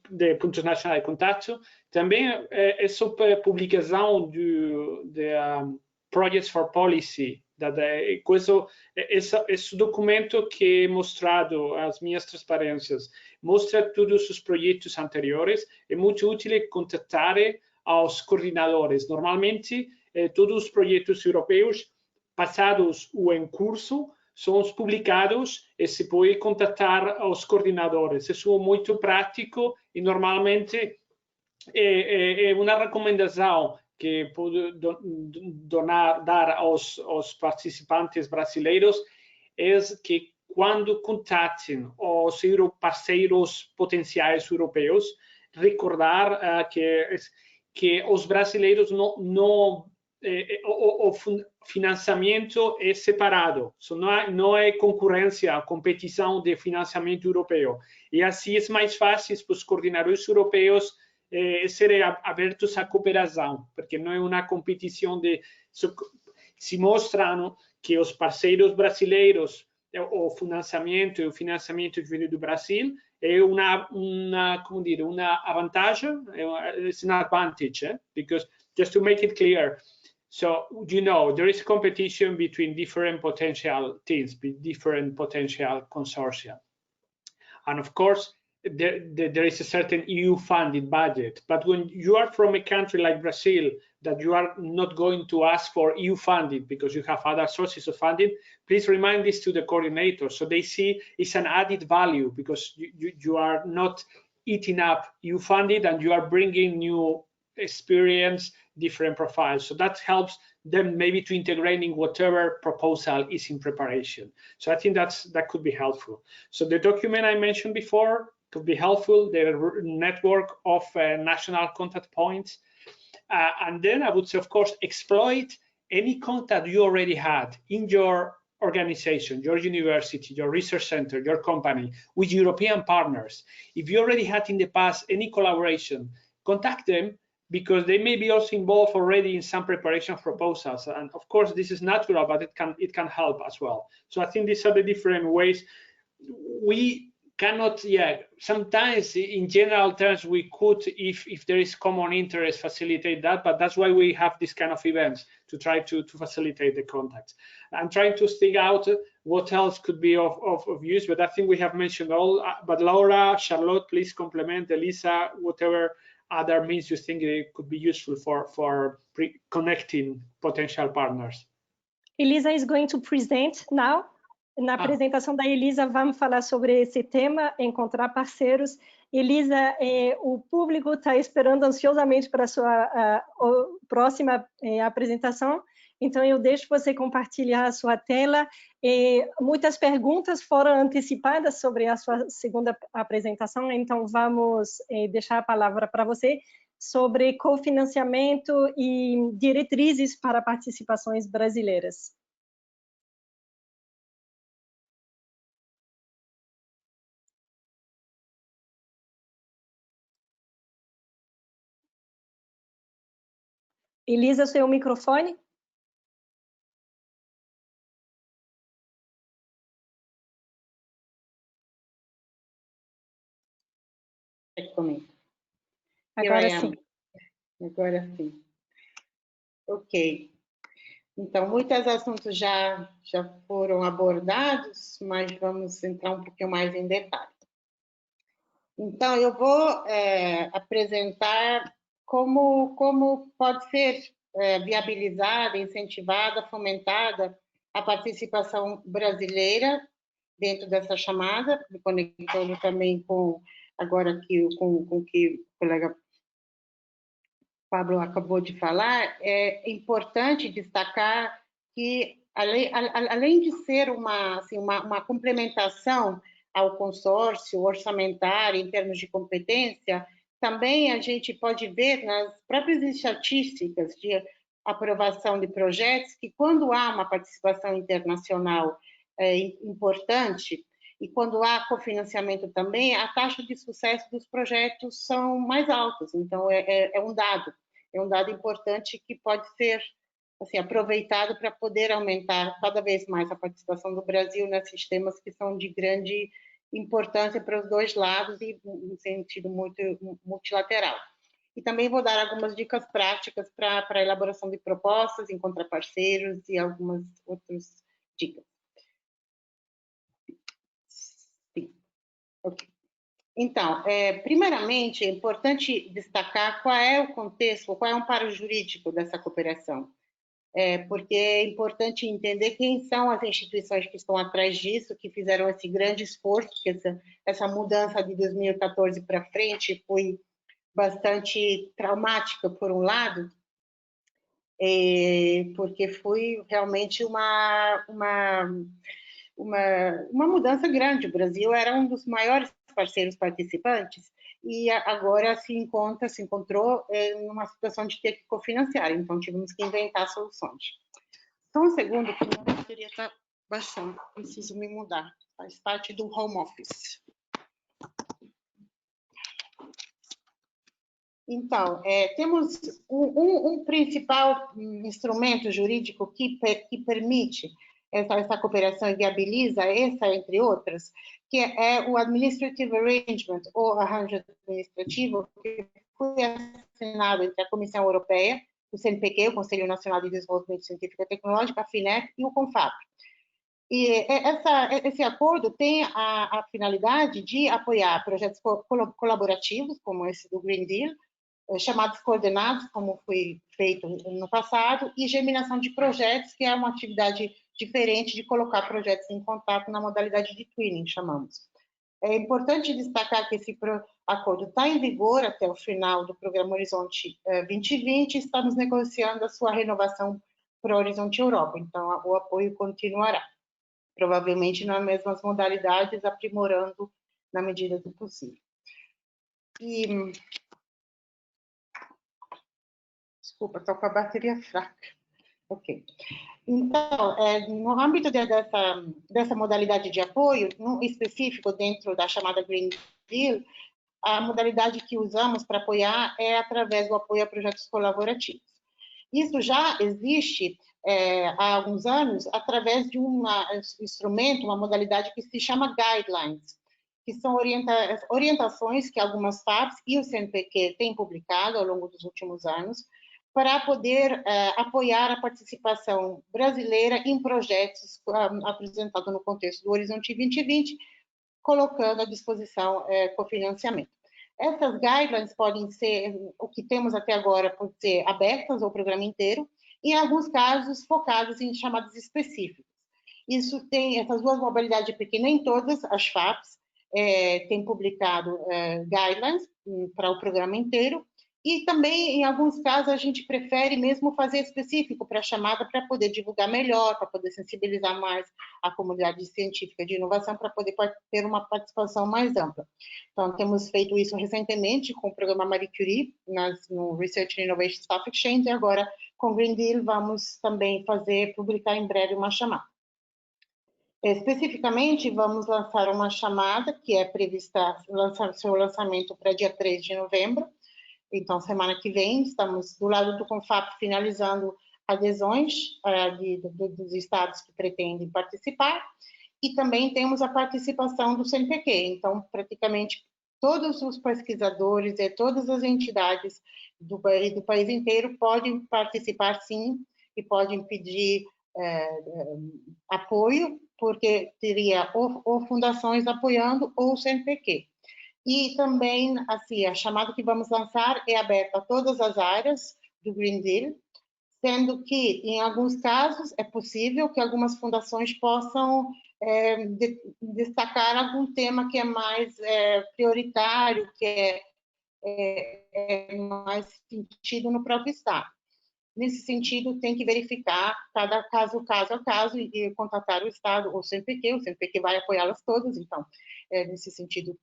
de pontos nacionais de contato Também essa publicação de Projects for Policy, esse documento que é mostrado, as minhas transparências, mostra todos os projetos anteriores. É muito útil contactar aos coordenadores. Normalmente, todos os projetos europeus, passados ou em curso, são publicados e se pode contactar aos coordenadores. Isso é muito prático e normalmente é uma recomendação que pode dar aos participantes brasileiros é que quando contatem os parceiros potenciais europeus, recordar que os brasileiros o financiamento é separado, não é concorrência, competição de financiamento europeu. E assim é mais fácil para os coordenadores europeus serem abertos à cooperação, porque não é uma competição se mostram que os parceiros brasileiros, o financiamento que vem do Brasil é uma vantagem, it's an advantage, because just to make it clear, so there is competition between different potential teams, different potential consortia, and of course there is a certain EU-funded budget. But when you are from a country like Brazil, that you are not going to ask for EU funding because you have other sources of funding, please remind this to the coordinator so they see it's an added value because you are not eating up EU funded and you are bringing new experience, different profiles. So that helps them maybe to integrating whatever proposal is in preparation. So I think that could be helpful. So the document I mentioned before could be helpful, the network of national contact points. And then I would say, of course, exploit any contact you already had in your organization, your university, your research center, your company, with European partners. If you already had in the past any collaboration, contact them because they may be also involved already in some preparation of proposals. And of course, this is natural, but it can help as well. So I think these are the different ways. We cannot, sometimes in general terms we could, if there is common interest, facilitate that, but that's why we have this kind of events to try to facilitate the contacts. I'm trying to think out what else could be of use, but I think we have mentioned all. But Laura, Charlotte, please complement, Elisa, whatever other means you think it could be useful for connecting potential partners. Elisa is going to present now. Na apresentação da Elisa, vamos falar sobre esse tema, encontrar parceiros. Elisa, o público está esperando ansiosamente para a sua próxima apresentação, então eu deixo você compartilhar a sua tela. Muitas perguntas foram antecipadas sobre a sua segunda apresentação, então vamos deixar a palavra para você sobre cofinanciamento e diretrizes para participações brasileiras. Elisa, seu microfone. É comigo. Agora sim. Agora sim. Ok. Então, muitos assuntos já foram abordados, mas vamos entrar um pouquinho mais em detalhe. Então, eu vou apresentar como pode ser viabilizada, incentivada, fomentada a participação brasileira dentro dessa chamada, me conectando também com o que o colega Pablo acabou de falar. É importante destacar que, além de ser uma complementação ao consórcio orçamentário em termos de competência, também a gente pode ver nas próprias estatísticas de aprovação de projetos que quando há uma participação internacional importante e quando há cofinanciamento também, a taxa de sucesso dos projetos são mais altas. Então, é um dado importante que pode ser aproveitado para poder aumentar cada vez mais a participação do Brasil nesses temas que são de grande importância para os dois lados e em sentido muito multilateral. e também vou dar algumas dicas práticas para a elaboração de propostas, encontrar parceiros e algumas outras dicas. Sim. Ok. Então, primeiramente, é importante destacar qual é o contexto, qual é o amparo jurídico dessa cooperação. Porque é importante entender quem são as instituições que estão atrás disso, que fizeram esse grande esforço, porque essa mudança de 2014 para frente foi bastante traumática, por um lado, porque foi realmente uma mudança grande. O Brasil era um dos maiores parceiros participantes e agora se encontrou numa situação de ter que cofinanciar, então tivemos que inventar soluções. Só um segundo, que minha bateria está baixando, preciso me mudar, faz parte do home office. Então, temos um principal instrumento jurídico que permite essa cooperação e viabiliza essa, entre outras, que é o Administrative Arrangement, ou arranjo administrativo, que foi assinado entre a Comissão Europeia, o CNPq, o Conselho Nacional de Desenvolvimento Científico e Tecnológico, a FINEP e o CONFAP. E esse acordo tem a finalidade de apoiar projetos colaborativos, como esse do Green Deal, chamados coordenados, como foi feito no passado, e germinação de projetos, que é uma atividade diferente de colocar projetos em contato na modalidade de twinning, chamamos. É importante destacar que esse acordo está em vigor até o final do programa Horizonte 2020, estamos negociando a sua renovação para o Horizonte Europa, então o apoio continuará, provavelmente nas mesmas modalidades, aprimorando na medida do possível. Desculpa, estou com a bateria fraca. Ok. Então, no âmbito dessa modalidade de apoio, no específico dentro da chamada Green Deal, a modalidade que usamos para apoiar é através do apoio a projetos colaborativos. Isso já existe há alguns anos através de um instrumento, uma modalidade que se chama Guidelines, que são orientações que algumas FAPs e o CNPq têm publicado ao longo dos últimos anos, para poder apoiar a participação brasileira em projetos apresentados no contexto do Horizonte 2020, colocando à disposição cofinanciamento. Essas guidelines podem ser, o que temos até agora, pode ser abertas ao programa inteiro, e em alguns casos focadas em chamadas específicas. Isso tem, essas duas modalidades pequenas, nem todas as FAPs têm publicado guidelines para o programa inteiro, e também, em alguns casos, a gente prefere mesmo fazer específico para a chamada, para poder divulgar melhor, para poder sensibilizar mais a comunidade científica de inovação, para poder ter uma participação mais ampla. Então, temos feito isso recentemente com o programa Marie Curie, no Research and Innovation Staff Exchange, e agora, com o Green Deal, vamos também publicar em breve uma chamada. Especificamente, vamos lançar uma chamada, que é prevista seu lançamento para dia 3 de novembro, então, semana que vem, estamos do lado do CONFAP finalizando adesões dos estados que pretendem participar, e também temos a participação do CNPq. Então, praticamente todos os pesquisadores e todas as entidades do país inteiro podem participar, sim, e podem pedir apoio, porque teria ou fundações apoiando ou o CNPq. E também, assim, a chamada que vamos lançar é aberta a todas as áreas do Green Deal, sendo que, em alguns casos, é possível que algumas fundações possam destacar algum tema que é mais prioritário, que é mais sentido no próprio Estado. Nesse sentido, tem que verificar cada caso a caso e contatar o Estado ou o CNPq vai apoiá-las todas, então, nesse sentido,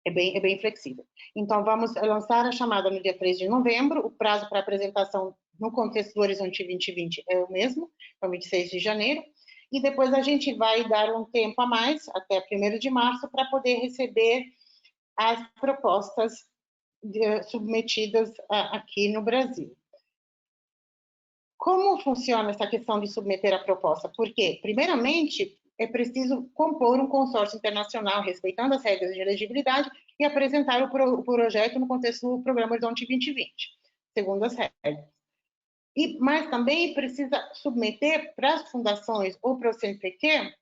é bem flexível. Então, vamos lançar a chamada no dia 3 de novembro, o prazo para apresentação no contexto do Horizonte 2020 é o mesmo, é o 26 de janeiro, e depois a gente vai dar um tempo a mais, até 1º de março, para poder receber as propostas submetidas aqui no Brasil. Como funciona essa questão de submeter a proposta? Porque, primeiramente, é preciso compor um consórcio internacional respeitando as regras de elegibilidade e apresentar o projeto no contexto do Programa Horizonte 2020, segundo as regras. Mas também precisa submeter para as fundações ou para o CNPq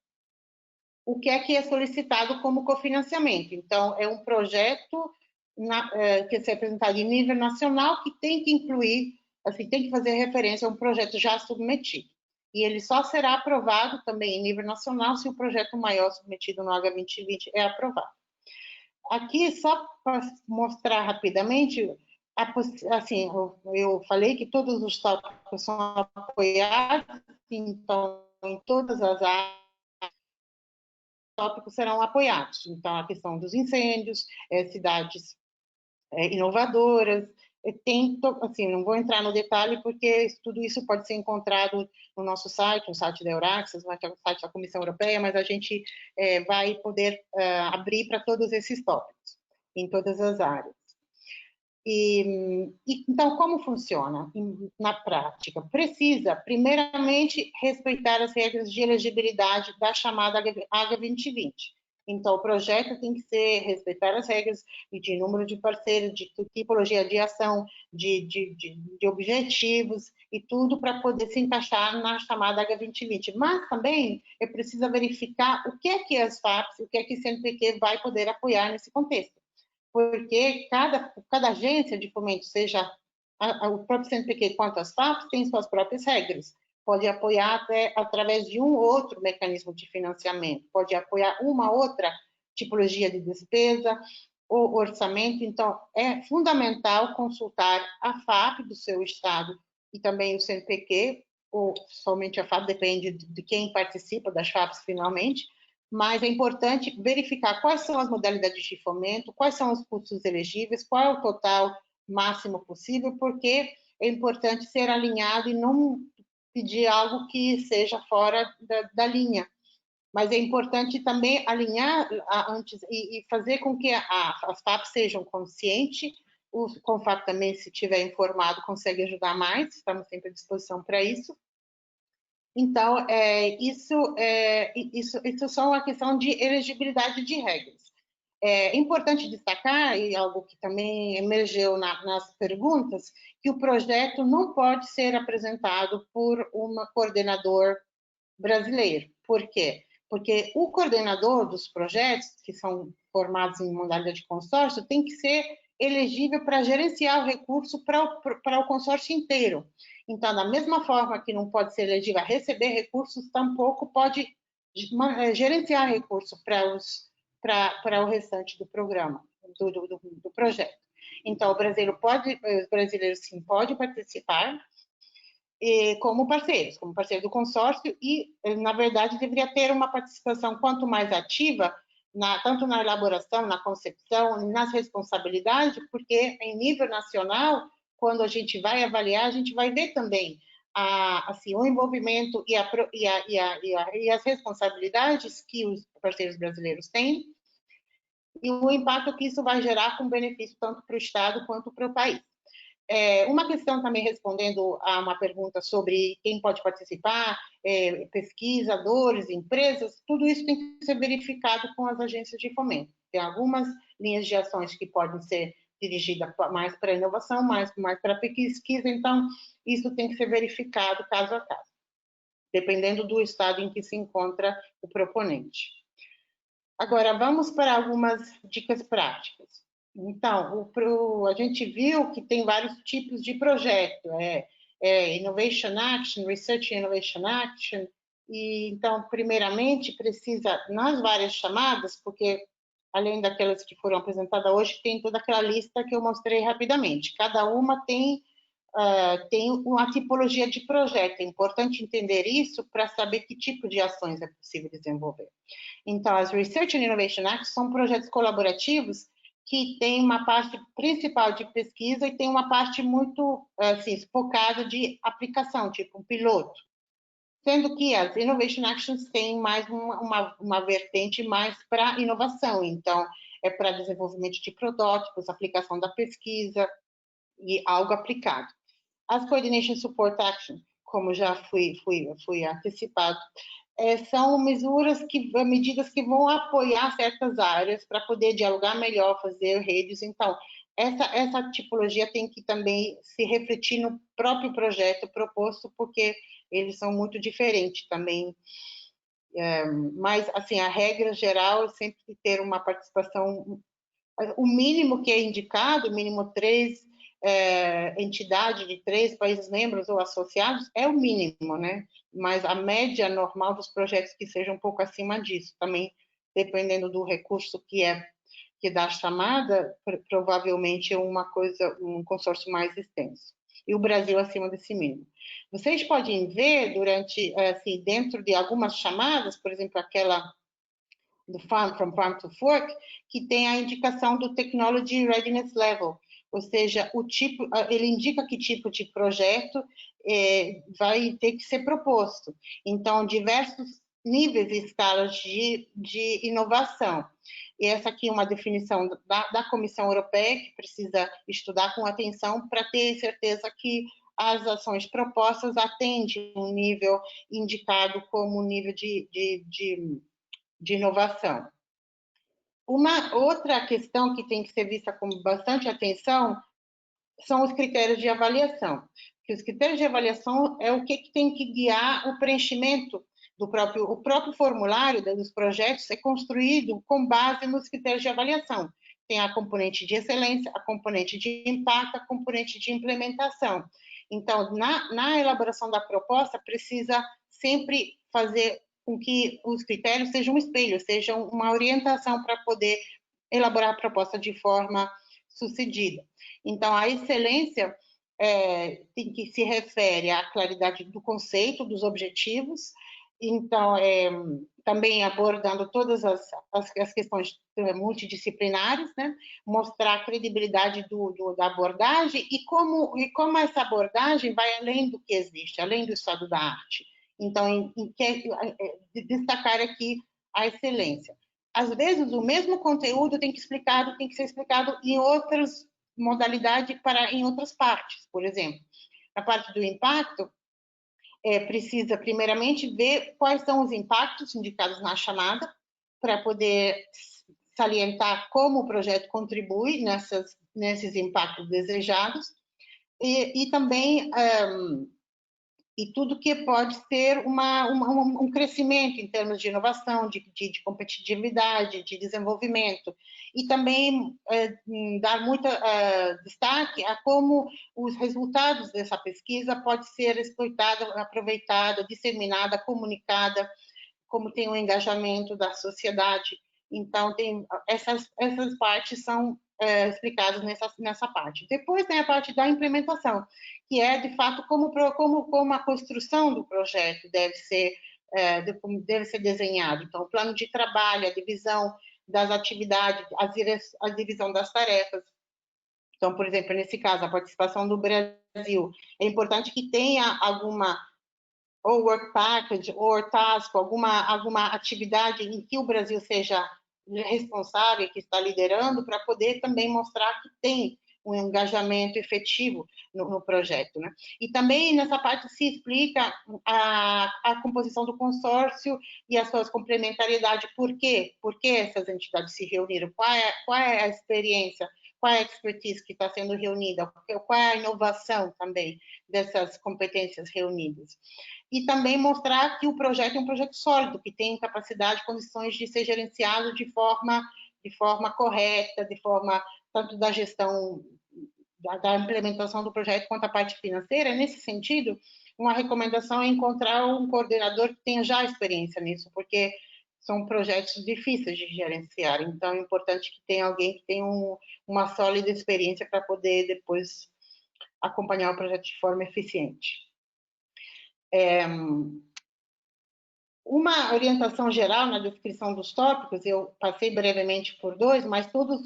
o que é solicitado como cofinanciamento. Então, é um projeto que é apresentado em nível nacional que tem que incluir, assim, tem que fazer referência a um projeto já submetido. E ele só será aprovado também em nível nacional se o projeto maior submetido no H2020 é aprovado. Aqui, só para mostrar rapidamente, assim, eu falei que todos os tópicos são apoiados, então, em todas as áreas, tópicos serão apoiados. Então, a questão dos incêndios, cidades inovadoras, assim, não vou entrar no detalhe, porque tudo isso pode ser encontrado no nosso site, no site da Euraxas, no site da Comissão Europeia, mas a gente vai poder abrir para todos esses tópicos, em todas as áreas. Então, como funciona na prática? Precisa, primeiramente, respeitar as regras de elegibilidade da chamada H2020. Então, o projeto tem que respeitar as regras de número de parceiros, de tipologia de ação, de objetivos e tudo para poder se encaixar na chamada H2020. Mas também é preciso verificar o que é que as FAPs, o que é que o CNPq vai poder apoiar nesse contexto. Porque cada agência de fomento, seja o próprio CNPq quanto as FAPs, tem suas próprias regras. Pode apoiar até através de um outro mecanismo de financiamento, pode apoiar uma outra tipologia de despesa ou orçamento. Então, é fundamental consultar a FAP do seu estado e também o CNPq, ou somente a FAP, depende de quem participa das FAPs finalmente, mas é importante verificar quais são as modalidades de fomento, quais são os custos elegíveis, qual é o total máximo possível, porque é importante ser alinhado e não pedir algo que seja fora da linha. Mas é importante também alinhar antes e fazer com que as FAPs sejam conscientes. O CONFAP também, se estiver informado, consegue ajudar mais, estamos sempre à disposição para isso. Então, isso só uma questão de elegibilidade de regras. É importante destacar, e algo que também emergeu nas perguntas, que o projeto não pode ser apresentado por um coordenador brasileiro. Por quê? Porque o coordenador dos projetos, que são formados em modalidade de consórcio, tem que ser elegível para gerenciar o recurso para o consórcio inteiro. Então, da mesma forma que não pode ser elegível a receber recursos, tampouco pode gerenciar recursos para o restante do programa, do projeto. Então, os brasileiros sim podem participar como parceiros do consórcio e, na verdade, deveria ter uma participação quanto mais ativa, tanto na elaboração, na concepção, nas responsabilidades, porque em nível nacional, quando a gente vai avaliar, a gente vai ver também assim, o envolvimento e as responsabilidades que os parceiros brasileiros têm e o impacto que isso vai gerar com benefício tanto para o Estado quanto para o país. Uma questão também respondendo a uma pergunta sobre quem pode participar, pesquisadores, empresas, tudo isso tem que ser verificado com as agências de fomento. Tem algumas linhas de ações que podem ser dirigidas mais para inovação, mais para pesquisa, então isso tem que ser verificado caso a caso, dependendo do estado em que se encontra o proponente. Agora, vamos para algumas dicas práticas. Então, a gente viu que tem vários tipos de projeto, Innovation Action, Research and Innovation Action, e então, primeiramente, precisa, nas várias chamadas, porque além daquelas que foram apresentadas hoje, tem toda aquela lista que eu mostrei rapidamente, cada uma tem uma tipologia de projeto, é importante entender isso para saber que tipo de ações é possível desenvolver. Então, as Research and Innovation Acts são projetos colaborativos que tem uma parte principal de pesquisa e tem uma parte muito assim, focada de aplicação, tipo um piloto. Sendo que as Innovation Actions têm mais uma vertente mais para inovação, então é para desenvolvimento de protótipos, aplicação da pesquisa e algo aplicado. As Coordination Support Action, como já fui antecipado, são medidas que vão apoiar certas áreas para poder dialogar melhor, fazer redes. Então, essa tipologia tem que também se refletir no próprio projeto proposto, porque eles são muito diferentes também. Mas, assim, a regra geral é sempre ter uma participação, o mínimo que é indicado, o mínimo 3 entidades de 3 países membros ou associados, é o mínimo, né? Mas a média normal dos projetos que seja um pouco acima disso, também dependendo do recurso que dá a chamada, provavelmente é um consórcio mais extenso. E o Brasil acima desse mínimo. Vocês podem ver durante, assim, dentro de algumas chamadas, por exemplo, aquela do From Farm to Fork, que tem a indicação do Technology Readiness Level, ou seja, ele indica que tipo de projeto vai ter que ser proposto. Então, diversos níveis e escalas de inovação. E essa aqui é uma definição da Comissão Europeia, que precisa estudar com atenção para ter certeza que as ações propostas atendem um nível indicado como nível de inovação. Uma outra questão que tem que ser vista com bastante atenção são os critérios de avaliação. Que os critérios de avaliação é o que tem que guiar o preenchimento o próprio formulário dos projetos é construído com base nos critérios de avaliação. Tem a componente de excelência, a componente de impacto, a componente de implementação. Então, na elaboração da proposta, precisa sempre fazer com que os critérios sejam um espelho, sejam uma orientação para poder elaborar a proposta de forma sucedida. Então, a excelência tem que se refere à claridade do conceito, dos objetivos. Então, também abordando todas as questões multidisciplinares, né? Mostrar a credibilidade da abordagem e como essa abordagem vai além do que existe, além do estado da arte. Então, destacar aqui a excelência. Às vezes, o mesmo conteúdo tem que ser explicado em outras modalidades em outras partes. Por exemplo, na parte do impacto, precisa, primeiramente, ver quais são os impactos indicados na chamada, para poder salientar como o projeto contribui nesses impactos desejados, e também e tudo que pode ser um crescimento em termos de inovação, de competitividade, de desenvolvimento, e também dar muito destaque a como os resultados dessa pesquisa podem ser exploitados, aproveitados, disseminados, comunicados, como tem o engajamento da sociedade. Então, essas partes são explicadas nessa parte. Depois tem a parte da implementação, que é, de fato, como a construção do projeto deve ser desenhado. Então, o plano de trabalho, a divisão das atividades, a divisão das tarefas. Então, por exemplo, nesse caso, a participação do Brasil. É importante que tenha alguma ou work package, ou task, alguma atividade em que o Brasil seja responsável, que está liderando, para poder também mostrar que tem um engajamento efetivo no projeto, né? E também nessa parte se explica a composição do consórcio e as suas complementariedades. Por quê? Por que essas entidades se reuniram? Qual é a experiência? Qual é a expertise que está sendo reunida? Qual é a inovação também dessas competências reunidas? E também mostrar que o projeto é um projeto sólido, que tem capacidade, condições de ser gerenciado de forma correta, de forma tanto da gestão, da implementação do projeto, quanto a parte financeira. Nesse sentido, uma recomendação é encontrar um coordenador que tenha já experiência nisso, porque são projetos difíceis de gerenciar, então é importante que tenha alguém que tenha uma sólida experiência para poder depois acompanhar o projeto de forma eficiente. Uma orientação geral na descrição dos tópicos, eu passei brevemente por 2, mas todos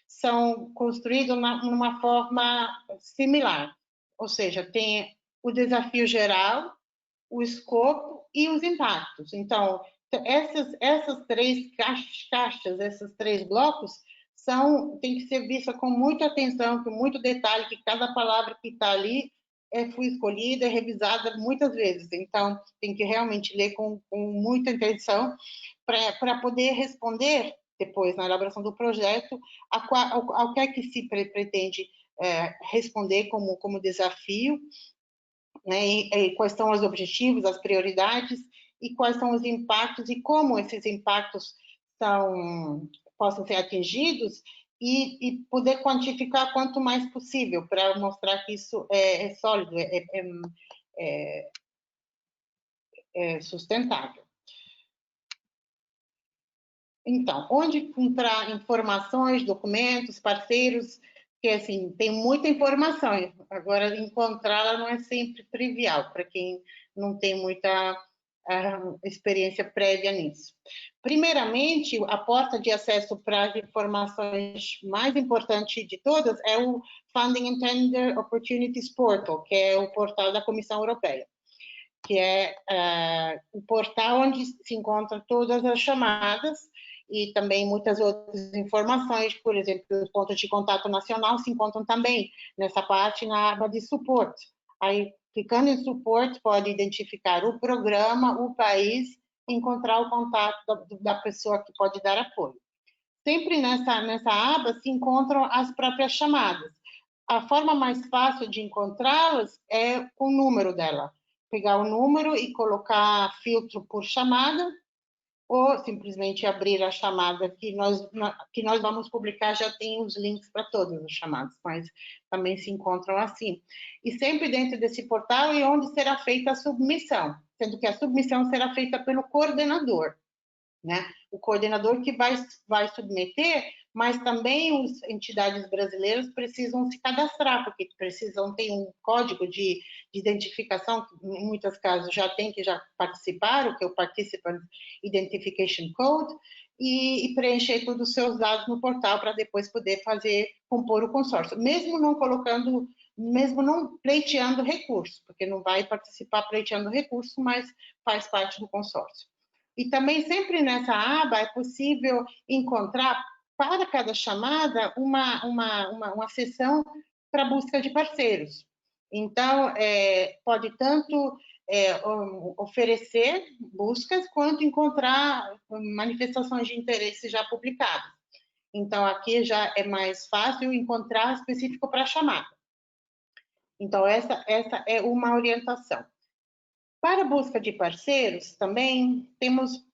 são construídos numa forma similar, ou seja, tem o desafio geral, o escopo e os impactos. Então, essas 3 caixas, esses 3 blocos, tem que ser vista com muita atenção, com muito detalhe, que cada palavra que está ali fui escolhida e revisada muitas vezes. Então, tem que realmente ler com muita atenção para poder responder depois, na elaboração do projeto, ao que é que se pretende responder como desafio, né, e quais são os objetivos, as prioridades, e quais são os impactos, e como esses impactos possam ser atingidos, e poder quantificar quanto mais possível, para mostrar que isso é sólido, é sustentável. Então, onde encontrar informações, documentos, parceiros, que assim, tem muita informação, agora encontrá-la não é sempre trivial, para quem não tem muita experiência prévia nisso. Primeiramente, a porta de acesso para as informações mais importante de todas é o Funding and Tender Opportunities Portal, que é o portal da Comissão Europeia, que é o portal onde se encontram todas as chamadas e também muitas outras informações, por exemplo, os pontos de contato nacional se encontram também nessa parte, na aba de suporte. Aí, clicando em suporte, pode identificar o programa, o país, encontrar o contato da pessoa que pode dar apoio. Sempre nessa aba se encontram as próprias chamadas. A forma mais fácil de encontrá-las é com o número dela. Pegar o número e colocar filtro por chamada, ou simplesmente abrir a chamada que nós vamos publicar, já tem os links para todas as chamadas, mas também se encontram assim. E sempre dentro desse portal é onde será feita a submissão, sendo que a submissão será feita pelo coordenador, né? O coordenador que vai submeter, mas também as entidades brasileiras precisam se cadastrar, porque precisam ter um código de identificação, que em muitos casos já participaram, que é o Participant Identification Code, e preencher todos os seus dados no portal para depois poder compor o consórcio, mesmo não pleiteando recurso, porque não vai participar pleiteando recurso, mas faz parte do consórcio. E também sempre nessa aba é possível encontrar para cada chamada uma seção para busca de parceiros. Então, pode tanto oferecer buscas quanto encontrar manifestações de interesse já publicadas. Então, aqui já é mais fácil encontrar específico para a chamada. Então, essa é uma orientação. Para a busca de parceiros, também temos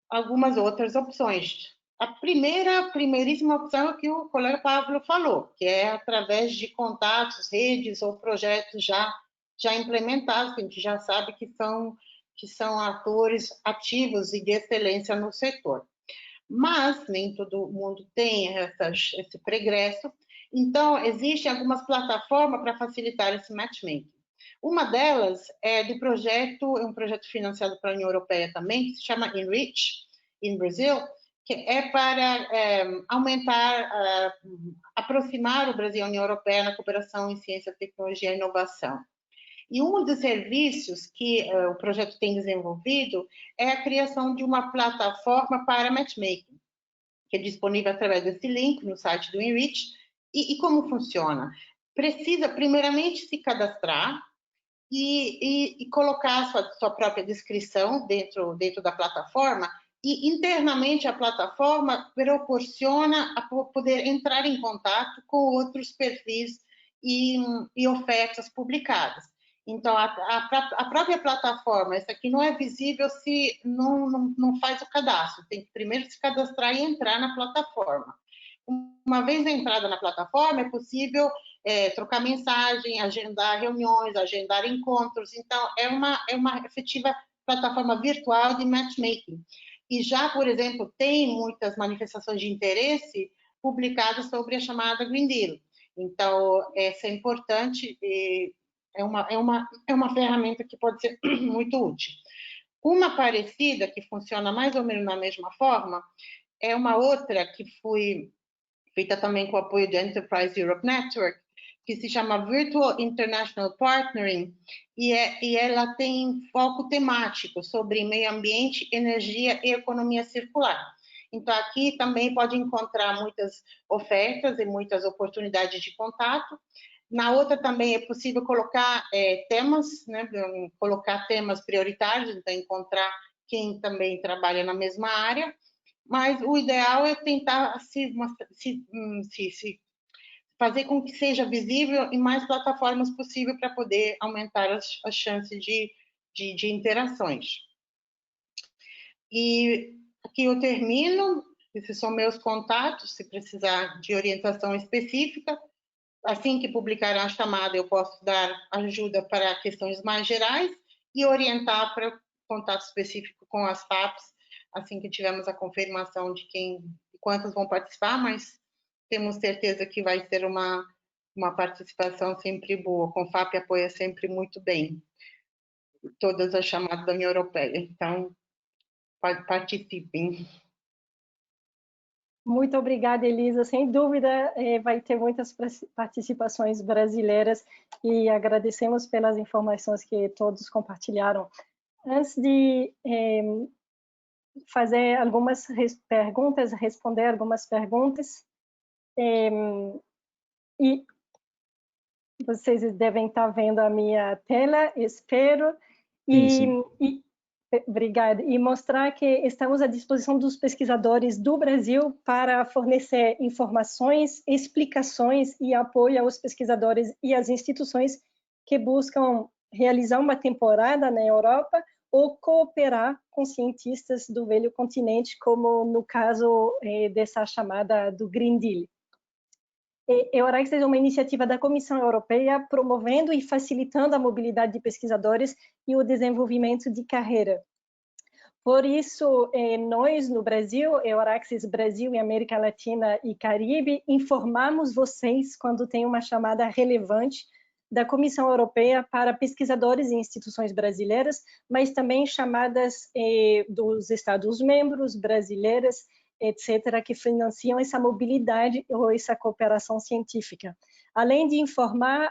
algumas outras opções. A primeiríssima opção é o que o colega Pablo falou, que é através de contatos, redes ou projetos já implementados, que a gente já sabe que são atores ativos e de excelência no setor. Mas nem todo mundo tem esse pregresso, então existem algumas plataformas para facilitar esse matchmaking. Uma delas é um projeto financiado pela União Europeia também, que se chama Enrich, em Brasil, que é para aproximar o Brasil e a União Europeia na cooperação em ciência, tecnologia e inovação. E um dos serviços que o projeto tem desenvolvido é a criação de uma plataforma para matchmaking, que é disponível através desse link no site do Enrich. E como funciona? Precisa, primeiramente, se cadastrar e colocar a sua própria descrição dentro da plataforma, e internamente a plataforma proporciona a poder entrar em contato com outros perfis e ofertas publicadas. Então, a própria plataforma, essa aqui não é visível se não faz o cadastro, tem que primeiro se cadastrar e entrar na plataforma. Uma vez entrada na plataforma, é possível trocar mensagem, agendar reuniões, agendar encontros. Então, é uma efetiva plataforma virtual de matchmaking. E já, por exemplo, tem muitas manifestações de interesse publicadas sobre a chamada Green Deal. Então, essa é importante e é uma ferramenta que pode ser muito útil. Uma parecida, que funciona mais ou menos da mesma forma, é uma outra que foi feita também com o apoio do Enterprise Europe Network, que se chama Virtual International Partnering, e ela tem foco temático sobre meio ambiente, energia e economia circular. Então, aqui também pode encontrar muitas ofertas e muitas oportunidades de contato. Na outra também é possível colocar temas, né? Colocar temas prioritários, então encontrar quem também trabalha na mesma área, mas o ideal é tentar se fazer com que seja visível em mais plataformas possível para poder aumentar as chances de interações. E aqui eu termino, esses são meus contatos, se precisar de orientação específica. Assim que publicar a chamada, eu posso dar ajuda para questões mais gerais e orientar para contato específico com as FAPs, assim que tivermos a confirmação de quantos vão participar, mas temos certeza que vai ser uma participação sempre boa. A Confap apoia sempre muito bem todas as chamadas da União Europeia. Então, participem. Muito obrigada, Elisa. Sem dúvida, vai ter muitas participações brasileiras e agradecemos pelas informações que todos compartilharam. Antes de fazer algumas perguntas, responder algumas perguntas, e vocês devem estar vendo a minha tela, espero. Obrigada. E mostrar que estamos à disposição dos pesquisadores do Brasil para fornecer informações, explicações e apoio aos pesquisadores e às instituições que buscam realizar uma temporada na Europa ou cooperar com cientistas do velho continente, como no caso dessa chamada do Green Deal. EURAX é uma iniciativa da Comissão Europeia promovendo e facilitando a mobilidade de pesquisadores e o desenvolvimento de carreira. Por isso, nós no Brasil, EURAX Brasil e América Latina e Caribe, informamos vocês quando tem uma chamada relevante da Comissão Europeia para pesquisadores e instituições brasileiras, mas também chamadas dos Estados-membros brasileiras, etc., que financiam essa mobilidade ou essa cooperação científica. Além de informar,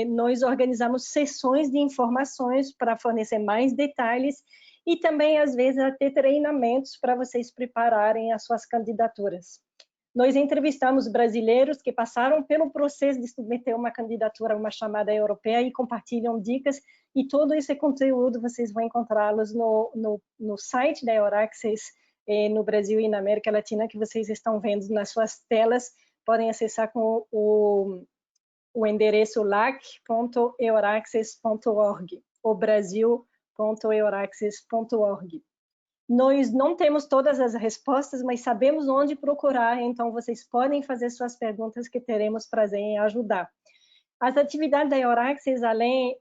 nós organizamos sessões de informações para fornecer mais detalhes e também, às vezes, até treinamentos para vocês prepararem as suas candidaturas. Nós entrevistamos brasileiros que passaram pelo processo de submeter uma candidatura a uma chamada europeia e compartilham dicas, e todo esse conteúdo vocês vão encontrá-los no site da EURAX, no Brasil e na América Latina, que vocês estão vendo nas suas telas. Podem acessar com o endereço lac.euraxes.org ou brasil.euraxes.org. Nós não temos todas as respostas, mas sabemos onde procurar, então vocês podem fazer suas perguntas que teremos prazer em ajudar. As atividades da EURAXES, além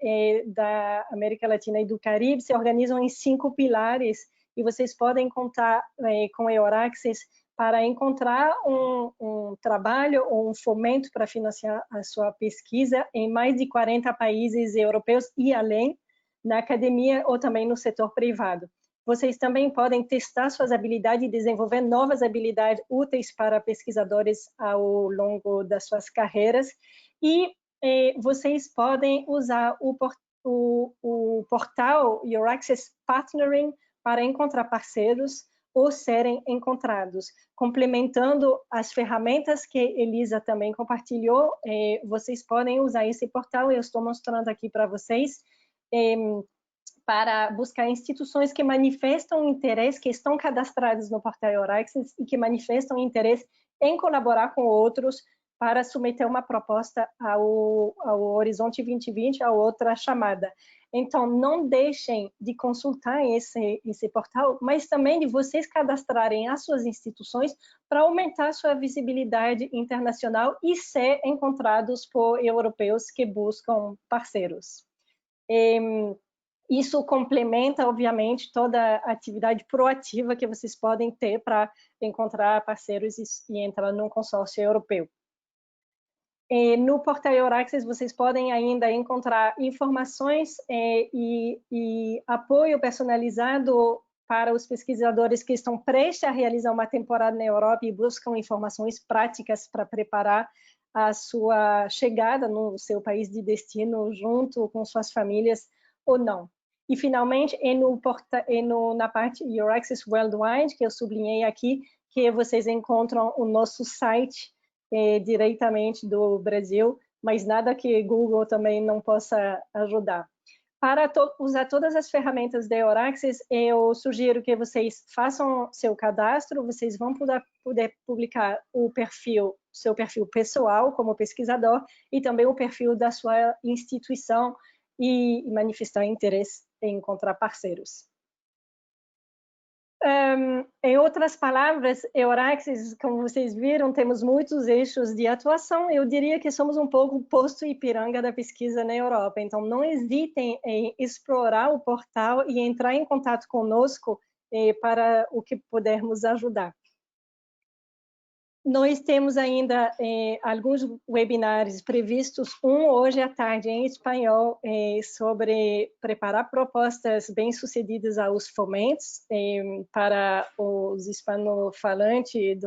da América Latina e do Caribe, se organizam em 5 pilares, e vocês podem contar com a EURAXES para encontrar um trabalho ou um fomento para financiar a sua pesquisa em mais de 40 países europeus e além, na academia ou também no setor privado. Vocês também podem testar suas habilidades e desenvolver novas habilidades úteis para pesquisadores ao longo das suas carreiras. E vocês podem usar o portal EURAXES Partnering para encontrar parceiros ou serem encontrados. Complementando as ferramentas que Elisa também compartilhou, vocês podem usar esse portal, eu estou mostrando aqui para vocês, para buscar instituições que manifestam interesse, que estão cadastradas no portal EURAXES e que manifestam interesse em colaborar com outros para submeter uma proposta ao Horizonte 2020, a outra chamada. Então, não deixem de consultar esse portal, mas também de vocês cadastrarem as suas instituições para aumentar sua visibilidade internacional e ser encontrados por europeus que buscam parceiros. Isso complementa, obviamente, toda a atividade proativa que vocês podem ter para encontrar parceiros e entrar num consórcio europeu. No portal EURAXES, vocês podem ainda encontrar informações e apoio personalizado para os pesquisadores que estão prestes a realizar uma temporada na Europa e buscam informações práticas para preparar a sua chegada no seu país de destino junto com suas famílias ou não. E, finalmente, na parte EURAXES Worldwide, que eu sublinhei aqui, que vocês encontram o nosso site diretamente do Brasil, mas nada que Google também não possa ajudar. Para usar todas as ferramentas da Euraxis, eu sugiro que vocês façam seu cadastro, vocês vão poder publicar seu perfil pessoal como pesquisador e também o perfil da sua instituição e manifestar interesse em encontrar parceiros. Em outras palavras, Euraxis, como vocês viram, temos muitos eixos de atuação. Eu diria que somos um pouco o posto Ipiranga da pesquisa na Europa. Então, não hesitem em explorar o portal e entrar em contato conosco para o que pudermos ajudar. Nós temos ainda alguns webinars previstos, hoje à tarde em espanhol, sobre preparar propostas bem-sucedidas aos fomentos para os hispanofalantes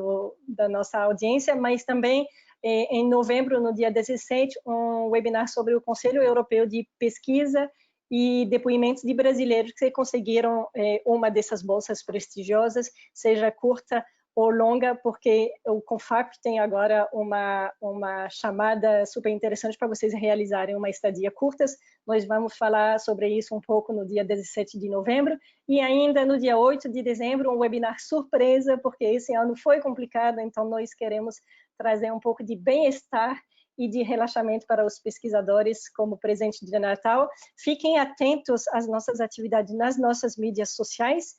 da nossa audiência, mas também em novembro, no dia 17, um webinar sobre o Conselho Europeu de Pesquisa e depoimentos de brasileiros que conseguiram uma dessas bolsas prestigiosas, seja curta ou longa, porque o CONFAP tem agora uma chamada super interessante para vocês realizarem uma estadia curtas. Nós vamos falar sobre isso um pouco no dia 17 de novembro e ainda no dia 8 de dezembro um webinar surpresa, porque esse ano foi complicado, então nós queremos trazer um pouco de bem-estar e de relaxamento para os pesquisadores como presente de Natal. Fiquem atentos às nossas atividades nas nossas mídias sociais,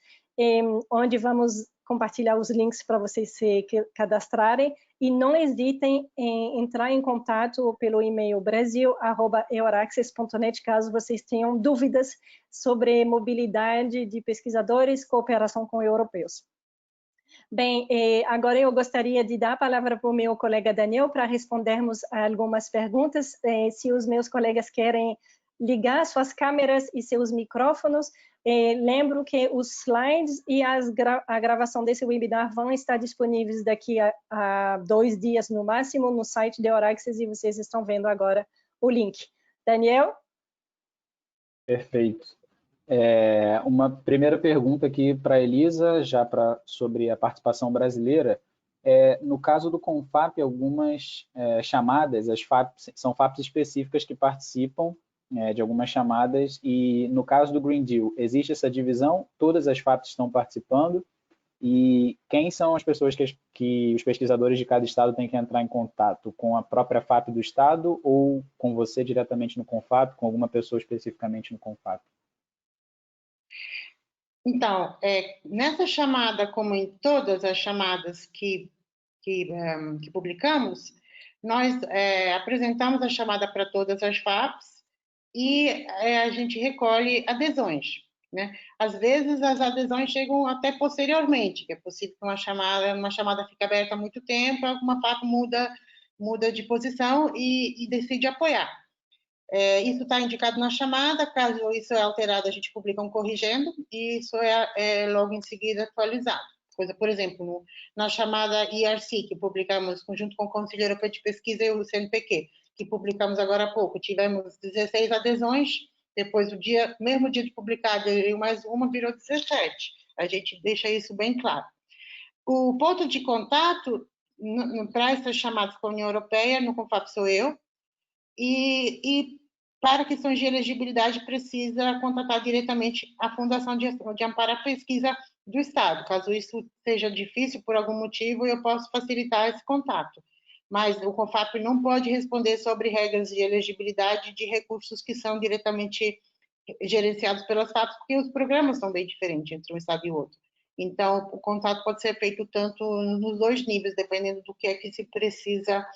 onde vamos compartilhar os links para vocês se cadastrarem e não hesitem em entrar em contato pelo e-mail brasil@euraxis.net caso vocês tenham dúvidas sobre mobilidade de pesquisadores, cooperação com europeus. Bem, agora eu gostaria de dar a palavra para o meu colega Daniel para respondermos a algumas perguntas. Se os meus colegas querem ligar suas câmeras e seus micrófonos, lembro que os slides e a gravação desse webinar vão estar disponíveis daqui a 2 dias no máximo no site da Euraxis e vocês estão vendo agora o link. Daniel? Perfeito. Uma primeira pergunta aqui para a Elisa, já sobre a participação brasileira. No caso do CONFAP, algumas chamadas, são FAPs específicas que participam de algumas chamadas, e no caso do Green Deal, existe essa divisão, todas as FAPs estão participando, e quem são as pessoas que os pesquisadores de cada estado têm que entrar em contato? Com a própria FAP do estado ou com você diretamente no CONFAP, com alguma pessoa especificamente no CONFAP? Então, nessa chamada, como em todas as chamadas que publicamos, nós apresentamos a chamada para todas as FAPs e a gente recolhe adesões, né? Às vezes as adesões chegam até posteriormente, que é possível que uma chamada fique aberta há muito tempo, alguma FAP muda de posição e decide apoiar. Isso está indicado na chamada, caso isso é alterado, a gente publica um corrigendo e isso é logo em seguida atualizado. Por exemplo, na chamada IRC, que publicamos junto com o Conselho Europeu de Pesquisa e o CNPq, que publicamos agora há pouco, tivemos 16 adesões, depois mesmo dia de publicado, mais uma virou 17. A gente deixa isso bem claro. O ponto de contato para essas chamadas com a União Europeia, no CONFAP sou eu, e para questões de elegibilidade precisa contatar diretamente a Fundação de Amparo à Pesquisa do Estado. Caso isso seja difícil por algum motivo, eu posso facilitar esse contato. Mas o CONFAP não pode responder sobre regras de elegibilidade de recursos que são diretamente gerenciados pelas FAPs, porque os programas são bem diferentes entre um estado e outro. Então, o contato pode ser feito tanto nos 2 níveis, dependendo do que é que se precisa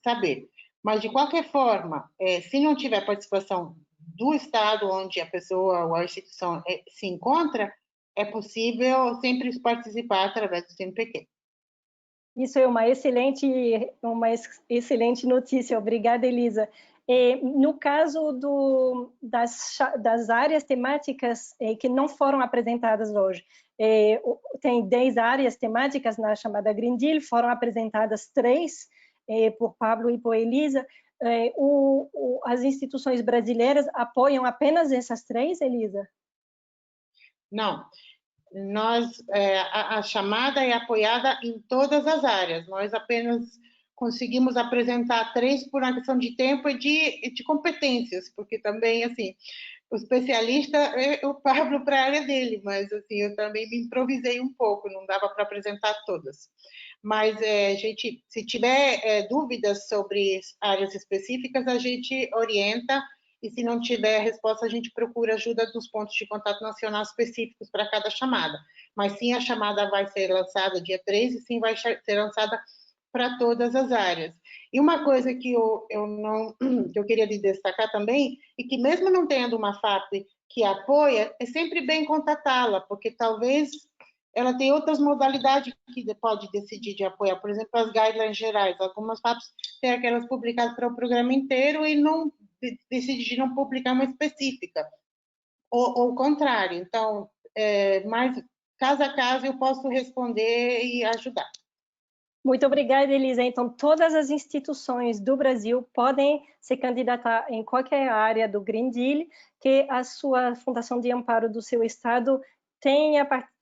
saber. Mas, de qualquer forma, se não tiver participação do estado onde a pessoa ou a instituição se encontra, é possível sempre participar através do CNPq. Isso é uma excelente notícia. Obrigada, Elisa. No caso das áreas temáticas que não foram apresentadas hoje, tem 10 áreas temáticas na chamada Green Deal, foram apresentadas 3, por Pablo e por Elisa. As instituições brasileiras apoiam apenas essas 3, Elisa? Não. A chamada é apoiada em todas as áreas. Nós apenas conseguimos apresentar 3 por uma questão de tempo e de competências, porque também, assim, o especialista é o Pablo para a área dele, mas assim, eu também me improvisei um pouco, não dava para apresentar todas. Mas, gente, se tiver dúvidas sobre áreas específicas, a gente orienta, e se não tiver resposta, a gente procura ajuda dos pontos de contato nacional específicos para cada chamada. Mas sim, a chamada vai ser lançada dia 3 e sim vai ser lançada para todas as áreas. E uma coisa que eu queria destacar também, e que mesmo não tendo uma FAP que apoia, é sempre bem contatá-la, porque talvez ela tenha outras modalidades que pode decidir de apoiar, por exemplo, as guidelines gerais. Algumas FAPs têm aquelas publicadas para o programa inteiro e não decide de não publicar uma específica, ou o contrário. Então, mais caso a caso, eu posso responder e ajudar. Muito obrigada, Elisa. Então, todas as instituições do Brasil podem se candidatar em qualquer área do Green Deal que a sua Fundação de Amparo do seu estado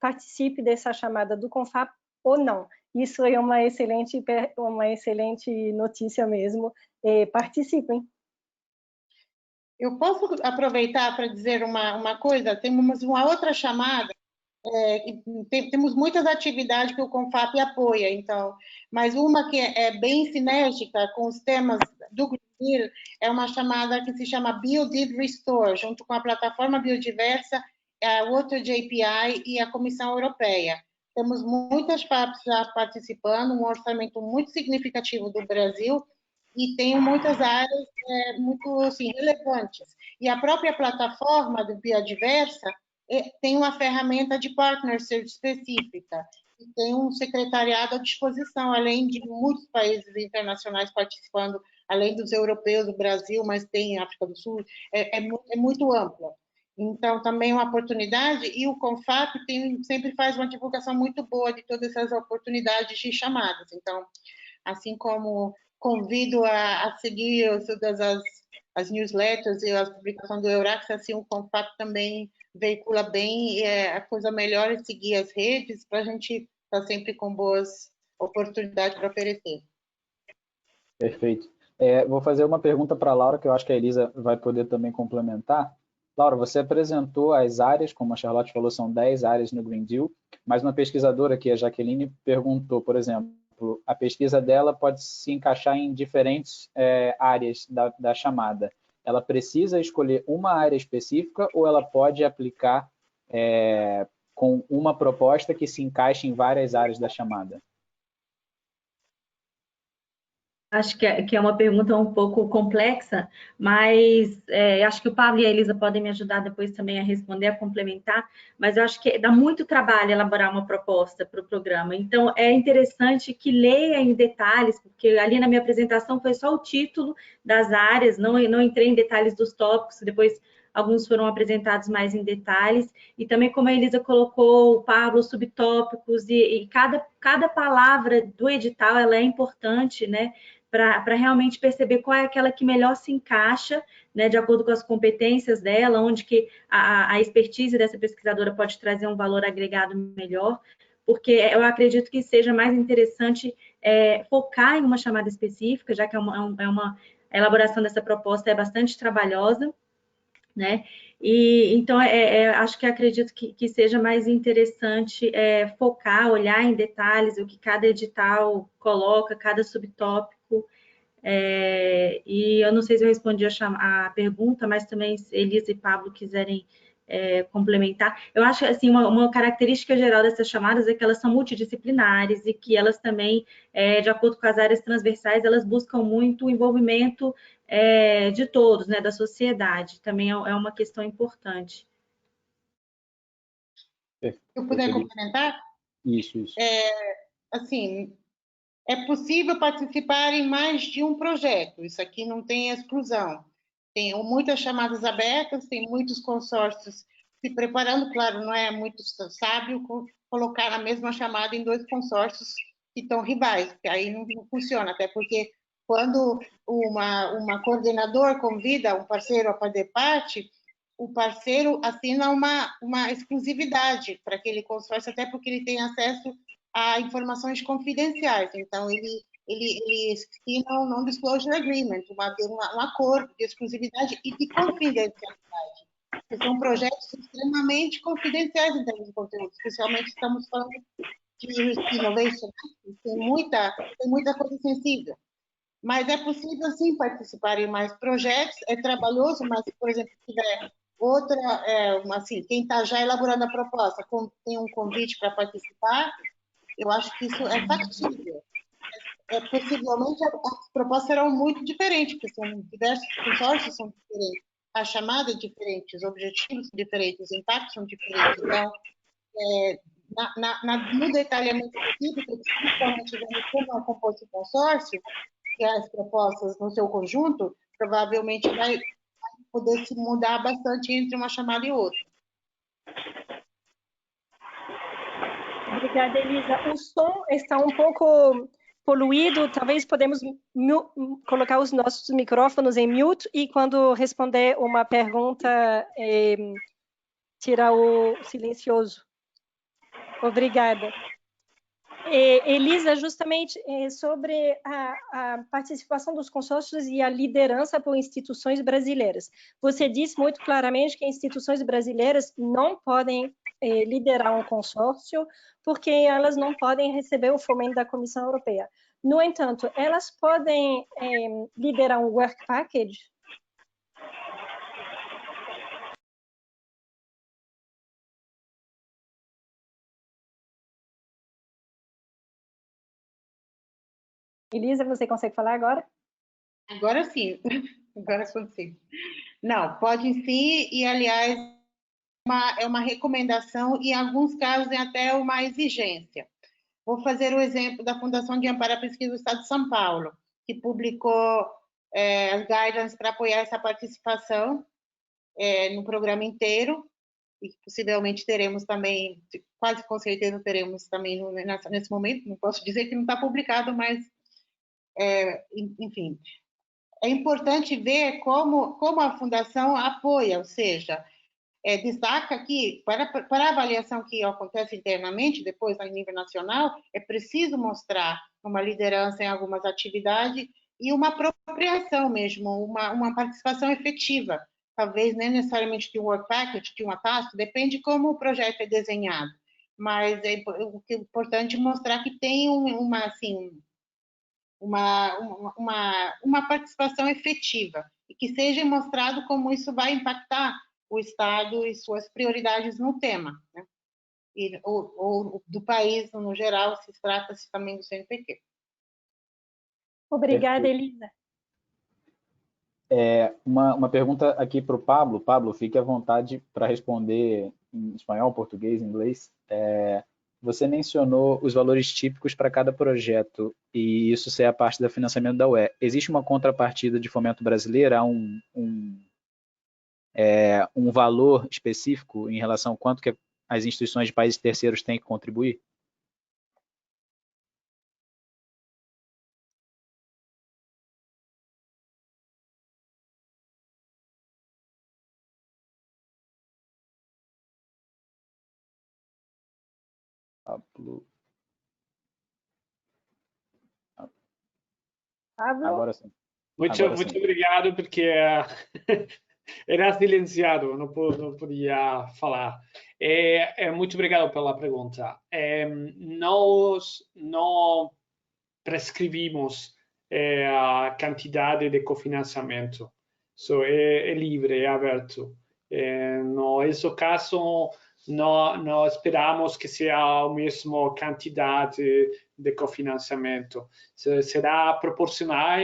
participe dessa chamada do CONFAP ou não. Isso é uma excelente notícia mesmo. Participem. Eu posso aproveitar para dizer uma coisa? Temos uma outra chamada. Temos muitas atividades que o CONFAP apoia, então, mas uma que é bem sinérgica com os temas do Green Deal é uma chamada que se chama BioDiv Restore, junto com a plataforma Biodiversa, a Water JPI e a Comissão Europeia. Temos muitas FAPs já participando, um orçamento muito significativo do Brasil, e tem muitas áreas muito assim, relevantes. E a própria plataforma do Biodiversa tem uma ferramenta de partnership específica, e tem um secretariado à disposição, além de muitos países internacionais participando, além dos europeus, do Brasil, mas tem África do Sul, é muito ampla. Então, também é uma oportunidade, e o CONFAP sempre faz uma divulgação muito boa de todas essas oportunidades de chamadas. Então, assim como convido a seguir todas as newsletters e as publicações do Eurax, assim o CONFAP também veicula bem, e a coisa melhor é seguir as redes para a gente estar sempre com boas oportunidades para oferecer. Perfeito. Vou fazer uma pergunta para a Laura, que eu acho que a Elisa vai poder também complementar. Laura, você apresentou as áreas, como a Charlotte falou, são 10 áreas no Green Deal, mas uma pesquisadora aqui, a Jaqueline, perguntou, por exemplo, a pesquisa dela pode se encaixar em diferentes áreas da chamada. Ela precisa escolher uma área específica ou ela pode aplicar com uma proposta que se encaixe em várias áreas da chamada? Acho que é uma pergunta um pouco complexa, mas acho que o Pablo e a Elisa podem me ajudar depois também a responder, a complementar, mas eu acho que dá muito trabalho elaborar uma proposta para o programa. Então, é interessante que leia em detalhes, porque ali na minha apresentação foi só o título das áreas, não entrei em detalhes dos tópicos, depois alguns foram apresentados mais em detalhes, e também, como a Elisa colocou, o Pablo, subtópicos, e cada palavra do edital ela é importante, né? Para realmente perceber qual é aquela que melhor se encaixa, né, de acordo com as competências dela, onde que a expertise dessa pesquisadora pode trazer um valor agregado melhor, porque eu acredito que seja mais interessante focar em uma chamada específica, já que a elaboração dessa proposta é bastante trabalhosa, né? E então acho que acredito que seja mais interessante focar, olhar em detalhes o que cada edital coloca, cada subtópico. E eu não sei se eu respondi a pergunta, mas também se Elisa e Pablo quiserem complementar. Eu acho assim, uma característica geral dessas chamadas é que elas são multidisciplinares e que elas também, de acordo com as áreas transversais, elas buscam muito o envolvimento de todos, né, da sociedade. Também é uma questão importante. Se eu puder complementar? Isso. Assim, é possível participar em mais de um projeto, isso aqui não tem exclusão. Tem muitas chamadas abertas, tem muitos consórcios se preparando, claro, não é muito sábio colocar a mesma chamada em 2 consórcios que estão rivais, porque aí não funciona, até porque quando uma coordenador convida um parceiro a fazer parte, o parceiro assina uma exclusividade para aquele consórcio, até porque ele tem acesso a informações confidenciais, então ele ele assina um Non-Disclosure Agreement, um acordo de exclusividade e de confidencialidade, que são projetos extremamente confidenciais em termos de conteúdo, especialmente estamos falando de innovation, tem muita coisa sensível. Mas é possível, sim, participar em mais projetos, é trabalhoso, mas, por exemplo, se tiver outra, assim, quem está já elaborando a proposta, tem um convite para participar, eu acho que isso é factível. Possivelmente, as propostas serão muito diferentes, porque são diversos consórcios, são diferentes, a chamada é diferente, os objetivos são diferentes, os impactos são diferentes. Então, no detalhamento específico, principalmente vendo como é composto o consórcio, e as propostas no seu conjunto, provavelmente vai poder se mudar bastante entre uma chamada e outra. Obrigada, Elisa. O som está um pouco poluído, talvez podemos colocar os nossos micrófonos em mute e quando responder uma pergunta, tirar o silencioso. Obrigada. Elisa, justamente sobre a participação dos consórcios e a liderança por instituições brasileiras. Você disse muito claramente que instituições brasileiras não podem liderar um consórcio porque elas não podem receber o fomento da Comissão Europeia. No entanto, elas podem liderar um work package? Elisa, você consegue falar agora? Agora sim, agora consigo. Não, pode sim, e aliás, é uma recomendação e em alguns casos é até uma exigência. Vou fazer o exemplo da Fundação de Amparo à Pesquisa do Estado de São Paulo, que publicou as guidelines para apoiar essa participação no programa inteiro, e possivelmente teremos também, quase com certeza teremos também nesse momento, não posso dizer que não está publicado, mas enfim, é importante ver como a Fundação apoia, ou seja, destaca que, para a avaliação que acontece internamente, depois a nível nacional, é preciso mostrar uma liderança em algumas atividades e uma apropriação mesmo, uma participação efetiva, talvez nem necessariamente de um work package, de uma pasta, depende como o projeto é desenhado, mas é importante mostrar que tem uma participação efetiva e que seja mostrado como isso vai impactar o Estado e suas prioridades no tema, né? ou do país no geral, se trata-se também do CNPq. Obrigada, Elisa. Uma pergunta aqui para o Pablo. Pablo, fique à vontade para responder em espanhol, português, inglês. Você mencionou os valores típicos para cada projeto e isso ser a parte do financiamento da UE. Existe uma contrapartida de fomento brasileira? Há um valor específico em relação a quanto que as instituições de países terceiros têm que contribuir? Pablo. Agora sim. Muito obrigado, porque era silenciado, não podia falar. Muito obrigado pela pergunta. Nós não prescrevimos a quantidade de cofinanciamento. É livre, é aberto. No esse caso, não esperamos que seja a mesma quantidade de cofinanciamento. Será proporcional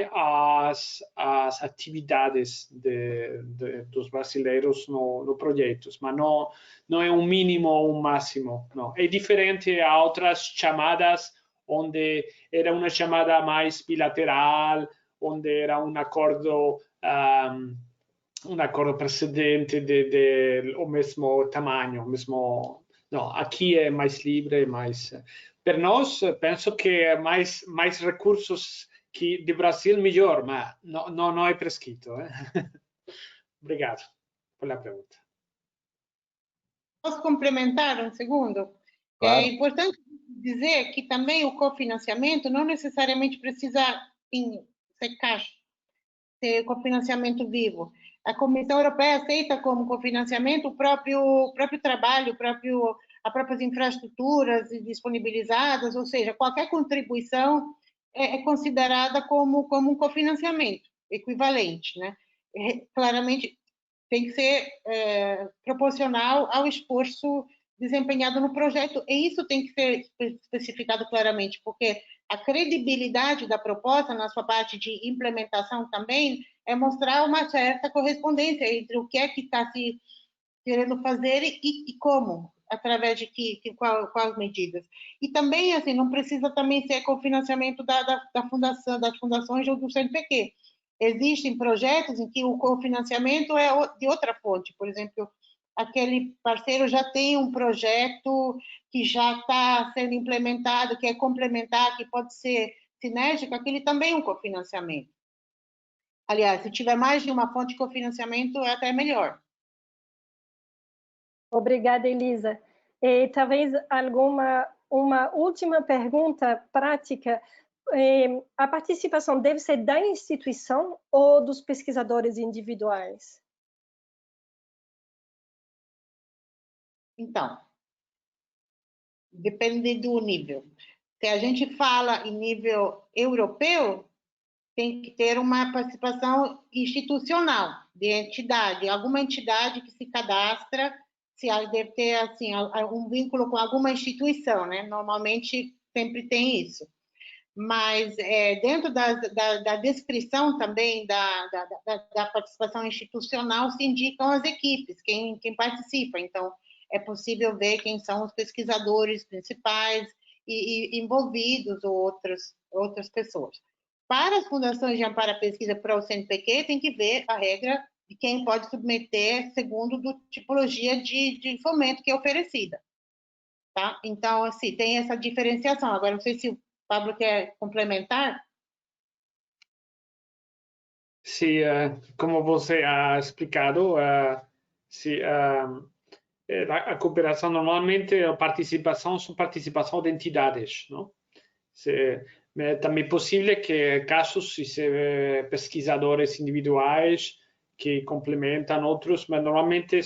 às atividades dos brasileiros no projetos, mas não é um mínimo ou um máximo. Não. É diferente a outras chamadas, onde era uma chamada mais bilateral, onde era um acordo precedente do mesmo tamanho, não, aqui é mais livre, mais. Para nós, penso que mais recursos que de Brasil melhor, mas não é prescrito. Obrigado pela pergunta. Posso complementar um segundo? Claro. É importante dizer que também o cofinanciamento não necessariamente precisa ser caixa, ser cofinanciamento vivo. A Comissão Europeia aceita como cofinanciamento o próprio trabalho, as próprias infraestruturas disponibilizadas, ou seja, qualquer contribuição é considerada como um cofinanciamento equivalente, né? Claramente tem que ser proporcional ao esforço desempenhado no projeto, e isso tem que ser especificado claramente, porque a credibilidade da proposta, na sua parte de implementação também, é mostrar uma certa correspondência entre o que é que está se querendo fazer e como, através de quais medidas. E também, assim, não precisa também ser cofinanciamento da fundação, das fundações ou do CNPq. Existem projetos em que o cofinanciamento é de outra fonte, por exemplo, aquele parceiro já tem um projeto que já está sendo implementado, que é complementar, que pode ser sinérgico, aquele também é um cofinanciamento. Aliás, se tiver mais de uma fonte de cofinanciamento, é até melhor. Obrigada, Elisa. E talvez uma última pergunta prática. A participação deve ser da instituição ou dos pesquisadores individuais? Então, depende do nível. Se a gente fala em nível europeu, tem que ter uma participação institucional, de entidade, alguma entidade que se cadastra, se deve ter assim, um vínculo com alguma instituição, né? Normalmente sempre tem isso. Mas dentro da descrição também da participação institucional se indicam as equipes, quem participa. Então, é possível ver quem são os pesquisadores principais e envolvidos ou outras pessoas. Para as fundações de amparo à pesquisa para o CNPq, tem que ver a regra de quem pode submeter segundo a tipologia de fomento que é oferecida. Tá? Então, assim, tem essa diferenciação. Agora, não sei se o Pablo quer complementar. Sim, como você ha explicado, sim, a cooperação normalmente a participação de entidades, não? Também é possível que casos se pesquisadores individuais que complementam outros, mas normalmente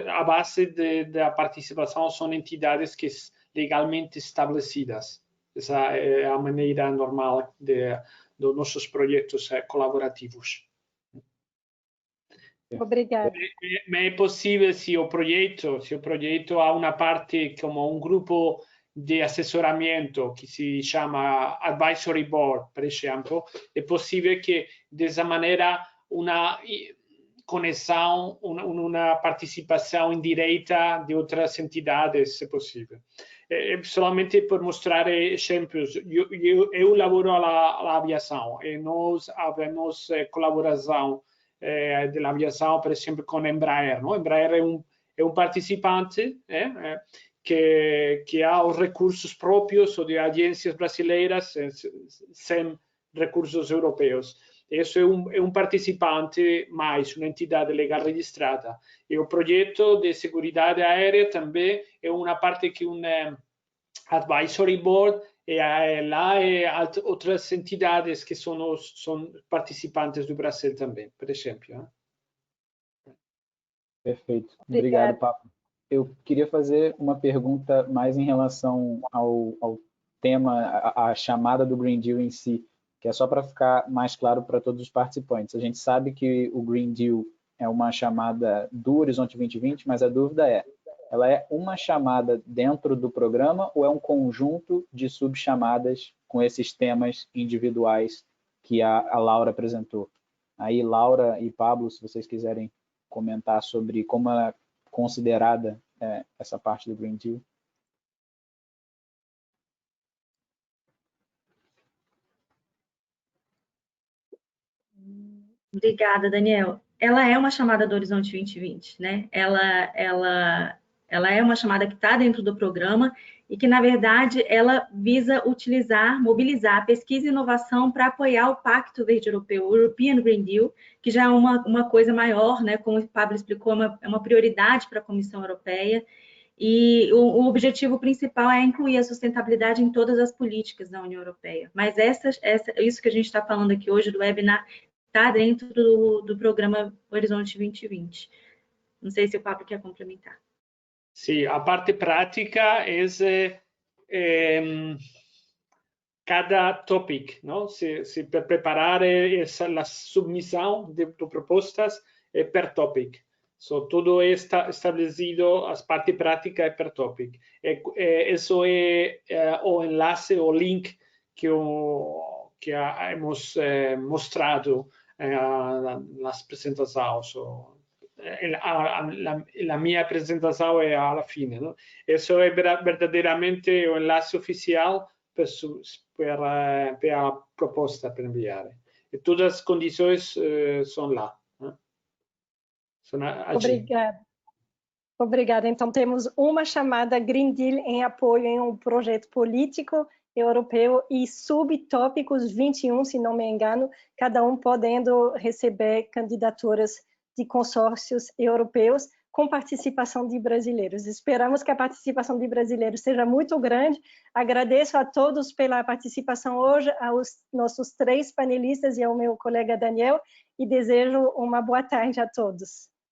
a base da participação são entidades que legalmente estabelecidas. Essa é a maneira normal dos nossos projetos colaborativos. Obrigada. Mas é possível se o projeto há uma parte como um grupo de assessoramento que se chama Advisory Board, por exemplo, é possível que dessa maneira uma conexão, uma participação indireta de outras entidades, se possível. Solamente por mostrar exemplos, eu laboro na aviação e nós temos colaboração da aviação, por exemplo, com a Embraer. Não? Embraer é um participante que há os recursos próprios ou de agências brasileiras sem recursos europeus. Isso é um participante mais, uma entidade legal registrada. E o projeto de segurança aérea também é uma parte que um advisory board e lá outras entidades que são participantes do Brasil também, por exemplo. Perfeito. Obrigado, Pablo. Eu queria fazer uma pergunta mais em relação ao tema, a chamada do Green Deal em si, que é só para ficar mais claro para todos os participantes. A gente sabe que o Green Deal é uma chamada do Horizonte 2020, mas a dúvida é, ela é uma chamada dentro do programa ou é um conjunto de subchamadas com esses temas individuais que a Laura apresentou? Aí, Laura e Pablo, se vocês quiserem comentar sobre como é considerada essa parte do Green Deal. Obrigada, Daniel. Ela é uma chamada do Horizonte 2020, né? Ela é uma chamada que está dentro do programa e que, na verdade, ela visa mobilizar a pesquisa e inovação para apoiar o Pacto Verde Europeu, o European Green Deal, que já é uma coisa maior, né? Como o Pablo explicou, é uma prioridade para a Comissão Europeia. E o objetivo principal é incluir a sustentabilidade em todas as políticas da União Europeia. Mas isso que a gente está falando aqui hoje do webinar está dentro do programa Horizonte 2020. Não sei se o Pablo quer complementar. Sim, a parte prática é cada topic, não? Se preparar a submissão de propostas per topic. Tudo está estabelecido, as partes práticas per topic. Isso é o enlace, o link que hemos mostrado nas apresentações. A minha apresentação é à fim. Não? Isso é verdadeiramente o enlace oficial para a proposta para enviar. E todas as condições são lá. Obrigada. Obrigada. Então, temos uma chamada Green Deal em apoio em um projeto político europeu e subtópicos 21, se não me engano, cada um podendo receber candidaturas de consórcios europeus com participação de brasileiros. Esperamos que a participação de brasileiros seja muito grande. Agradeço a todos pela participação hoje, aos nossos 3 panelistas e ao meu colega Daniel, e desejo uma boa tarde a todos.